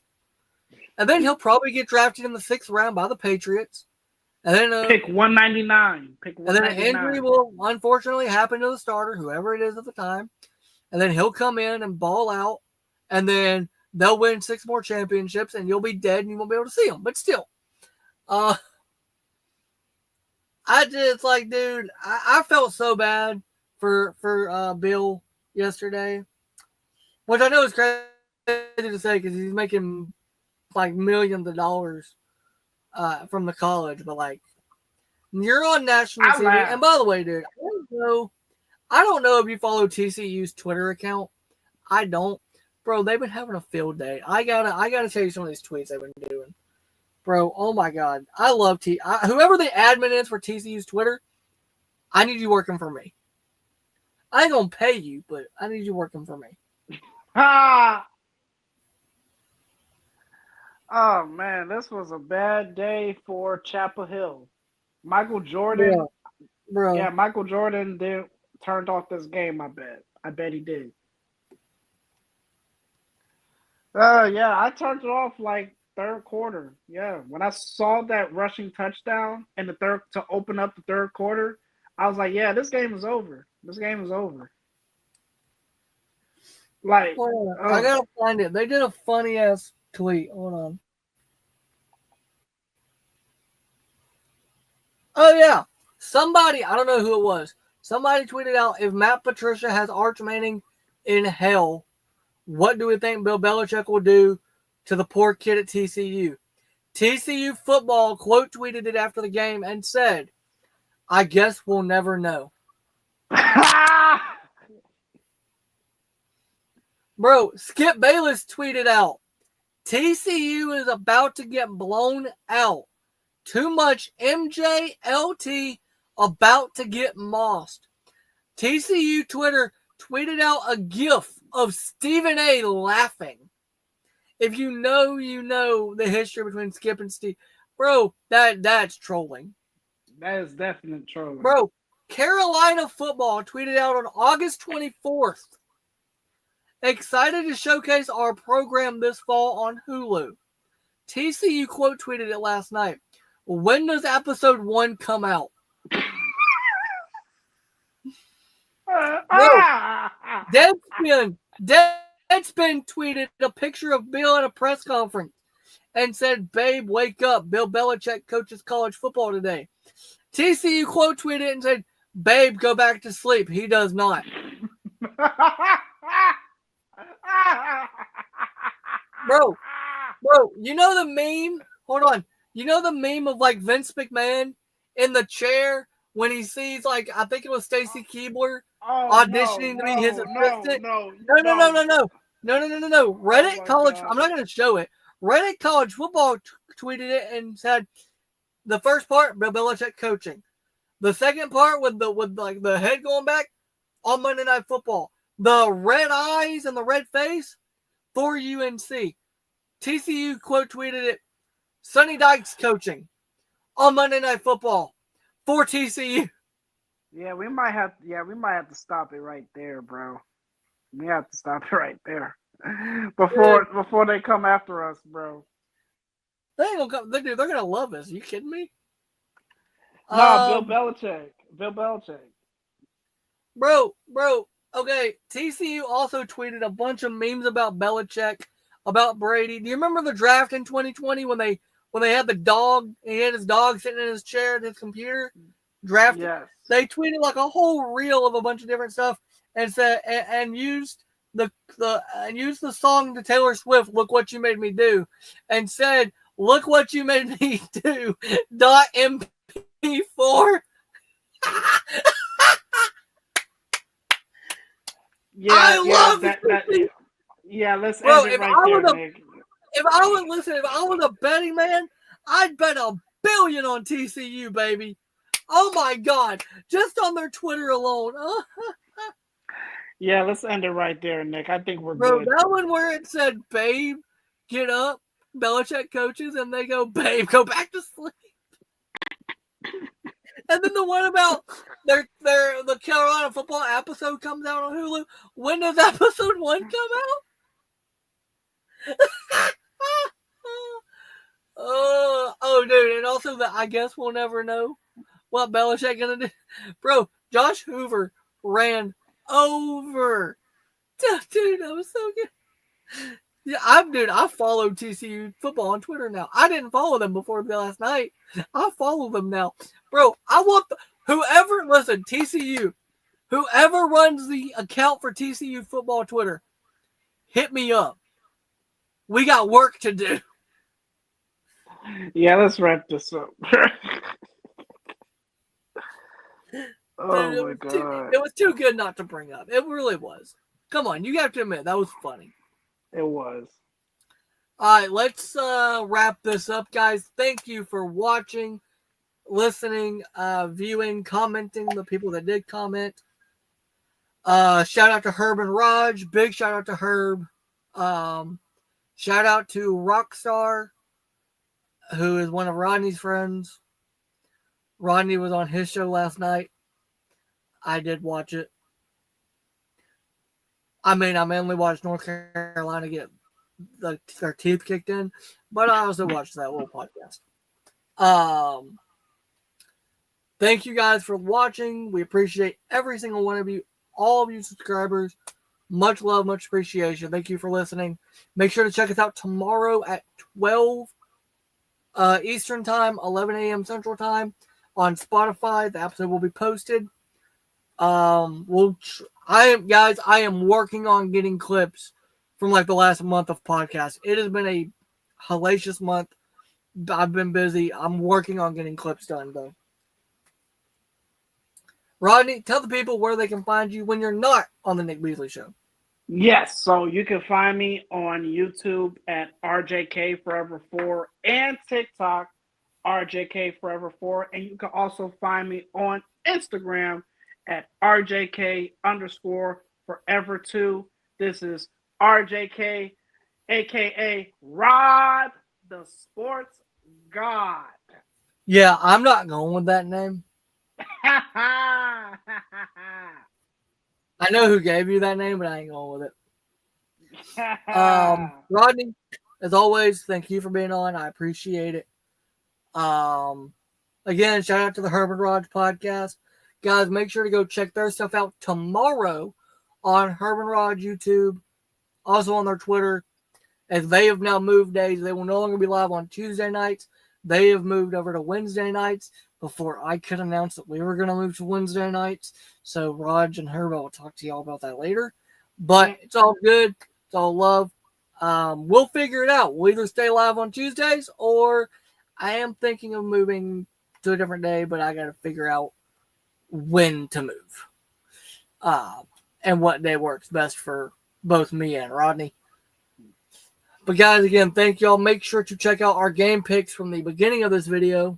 And then he'll probably get drafted in the 6th round by the Patriots. And then pick 199. And then an injury will unfortunately happen to the starter, whoever it is at the time. And then he'll come in and ball out. And then they'll win 6 more championships and you'll be dead and you won't be able to see them. But still, I just like, dude, I felt so bad for Bill yesterday, which I know is crazy to say because he's making like millions of dollars from the college, but like, you're on national TV. And by the way, dude, I don't know if you follow TCU's Twitter account. I don't, bro. They've been having a field day. I gotta tell you some of these tweets they've been doing, bro. Oh my god, I love whoever the admin is for TCU's Twitter. I need you working for me. I ain't gonna pay you, but I need you working for me. Oh man, this was a bad day for Chapel Hill. Michael Jordan, bro. Yeah, Michael Jordan turned off this game. I bet he did. Yeah, I turned it off like 3rd quarter. Yeah, when I saw that rushing touchdown in the 3rd to open up the 3rd quarter, I was like, yeah, this game is over. This game is over. Like, I gotta find it. They did a funny ass tweet. Hold on. Oh yeah, somebody, I don't know who it was. Somebody tweeted out, if Matt Patricia has Arch Manning in hell, what do we think Bill Belichick will do to the poor kid at TCU? TCU football quote tweeted it after the game and said, I guess we'll never know. Bro, Skip Bayless tweeted out, TCU is about to get blown out. Too much MJLT about to get mossed. TCU Twitter tweeted out a gif of Stephen A laughing. If you know the history between Skip and Steve. Bro, that's trolling. That is definite trolling. Bro, Carolina football tweeted out on August 24th. Excited to showcase our program this fall on Hulu. TCU quote tweeted it last night. When does episode 1 come out? Deadspin tweeted a picture of Bill at a press conference and said, babe, wake up. Bill Belichick coaches college football today. TCU quote tweeted and said, babe, go back to sleep. He does not. Bro, you know the meme? Hold on. You know the meme of like Vince McMahon in the chair when he sees, like, I think it was Stacy Keibler auditioning to be his assistant? No. Reddit college, I'm not going to show it. Reddit college football tweeted it and said, the first part, Bill Belichick coaching. The second part with the head going back on Monday Night Football. The red eyes and the red face for UNC. TCU quote tweeted it. Sonny Dykes coaching on Monday Night Football for TCU. Yeah, we might have to stop it right there, bro. We have to stop it right there before they come after us, bro. They ain't gonna come. They're gonna love us. Are you kidding me? No, Bill Belichick. Bro. Okay, TCU also tweeted a bunch of memes about Belichick, about Brady. Do you remember the draft in 2020 when they had the dog? He had his dog sitting in his chair at his computer. Drafted. Yes. They tweeted like a whole reel of a bunch of different stuff and said and used the song to Taylor Swift. Look what you made me do, and said, "Look what you made me do." .mp4. I love that. Yeah, let's end it right there, Nick. If I was a betting man, I'd bet $1 billion on TCU, baby. Oh my God, just on their Twitter alone. Yeah, let's end it right there, Nick. I think we're good. That one where it said, "Babe, get up." Belichick coaches, and they go, "Babe, go back to sleep." And then the one about the Carolina football episode comes out on Hulu. When does episode 1 come out? Oh, dude, and also I guess we'll never know what Belichick gonna do. Bro, Josh Hoover ran over. Dude, that was so good. Yeah, I followed TCU football on Twitter now. I didn't follow them before last night. I follow them now. Bro, I want TCU, whoever runs the account for TCU football Twitter, hit me up. We got work to do. Yeah, let's wrap this up. Dude, my God. It was too good not to bring up. It really was. Come on, you have to admit, that was funny. It was. All right, let's wrap this up, guys. Thank you for watching, listening, viewing, commenting, the people that did comment. Shout out to Herb and Raj. Big shout out to Herb. Shout out to Rockstar, who is one of Rodney's friends. Rodney was on his show last night. I did watch it. I mean, I mainly watched North Carolina get their teeth kicked in, but I also watched that little podcast. Thank you guys for watching. We appreciate every single one of you, all of you subscribers. Much love, much appreciation. Thank you for listening. Make sure to check us out tomorrow at 12 Eastern Time, 11 a.m. Central Time on Spotify. The episode will be posted. I am working on getting clips from like the last month of podcasts. It has been a hellacious month. I've been busy. I'm working on getting clips done though. Rodney, tell the people where they can find you when you're not on the Nick Beasley Show. Yes, so you can find me on YouTube at RJK Forever 4 and TikTok RJK Forever 4, and you can also find me on Instagram at RJK_Forever 2. This is RJK, aka Rod the Sports God. Yeah, I'm not going with that name. I know who gave you that name, but I ain't going with it. Rodney, as always, thank you for being on. I appreciate it. Again, shout out to the Herb and Raj podcast. Guys, make sure to go check their stuff out tomorrow on Herb and Raj YouTube, also on their Twitter. As they have now moved days, they will no longer be live on Tuesday nights. They have moved over to Wednesday nights before I could announce that we were going to move to Wednesday nights. So Raj and Herb, I will talk to y'all about that later. But it's all good. It's all love. We'll figure it out. We'll either stay live on Tuesdays, or I am thinking of moving to a different day, but I got to figure out when to move. And what day works best for both me and Rodney. But guys, again, thank y'all. Make sure to check out our game picks from the beginning of this video.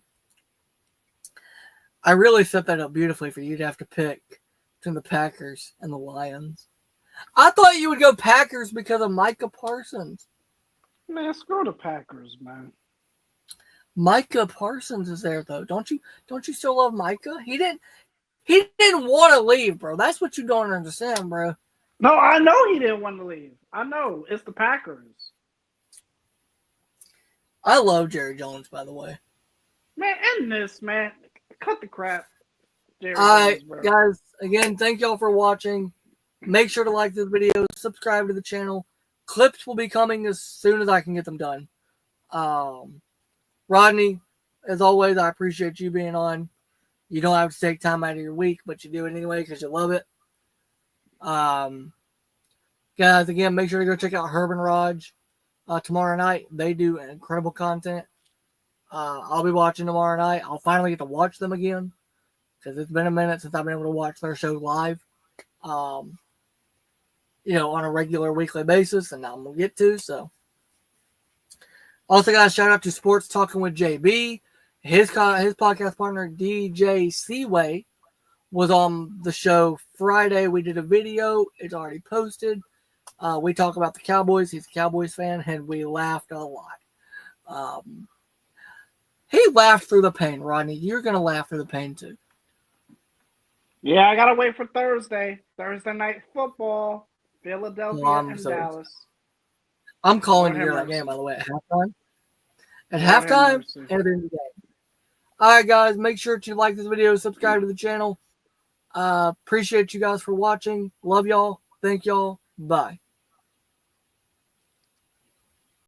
I really set that up beautifully for you to have to pick between the Packers and the Lions. I thought you would go Packers because of Micah Parsons. Man, screw the Packers, man. Micah Parsons is there though. Don't you still love Micah? He didn't want to leave, bro. That's what you don't understand, bro. No, I know he didn't want to leave. I know. It's the Packers. I love Jerry Jones, by the way. Man, end this, man. Cut the crap. All right, guys. Again, thank y'all for watching. Make sure to like this video, subscribe to the channel. Clips will be coming as soon as I can get them done. Rodney, as always, I appreciate you being on. You don't have to take time out of your week, but you do it anyway because you love it. Guys, again, make sure to go check out Herb and Raj tomorrow night. They do incredible content. I'll be watching tomorrow night. I'll finally get to watch them again because it's been a minute since I've been able to watch their show live. On a regular weekly basis, and I'm gonna get to. So, also, guys, shout out to Sports Talking with JB. His podcast partner DJ Seaway was on the show Friday. We did a video. It's already posted. We talk about the Cowboys. He's a Cowboys fan, and we laughed a lot. He laughed through the pain, Rodney. You're gonna laugh through the pain too. Yeah, I gotta wait for Thursday. Thursday night football. Philadelphia and Dallas. I'm calling you that game, by the way, at halftime. At halftime and at the end of the game. All right, guys, make sure to like this video, subscribe to the channel. Appreciate you guys for watching. Love y'all. Thank y'all. Bye.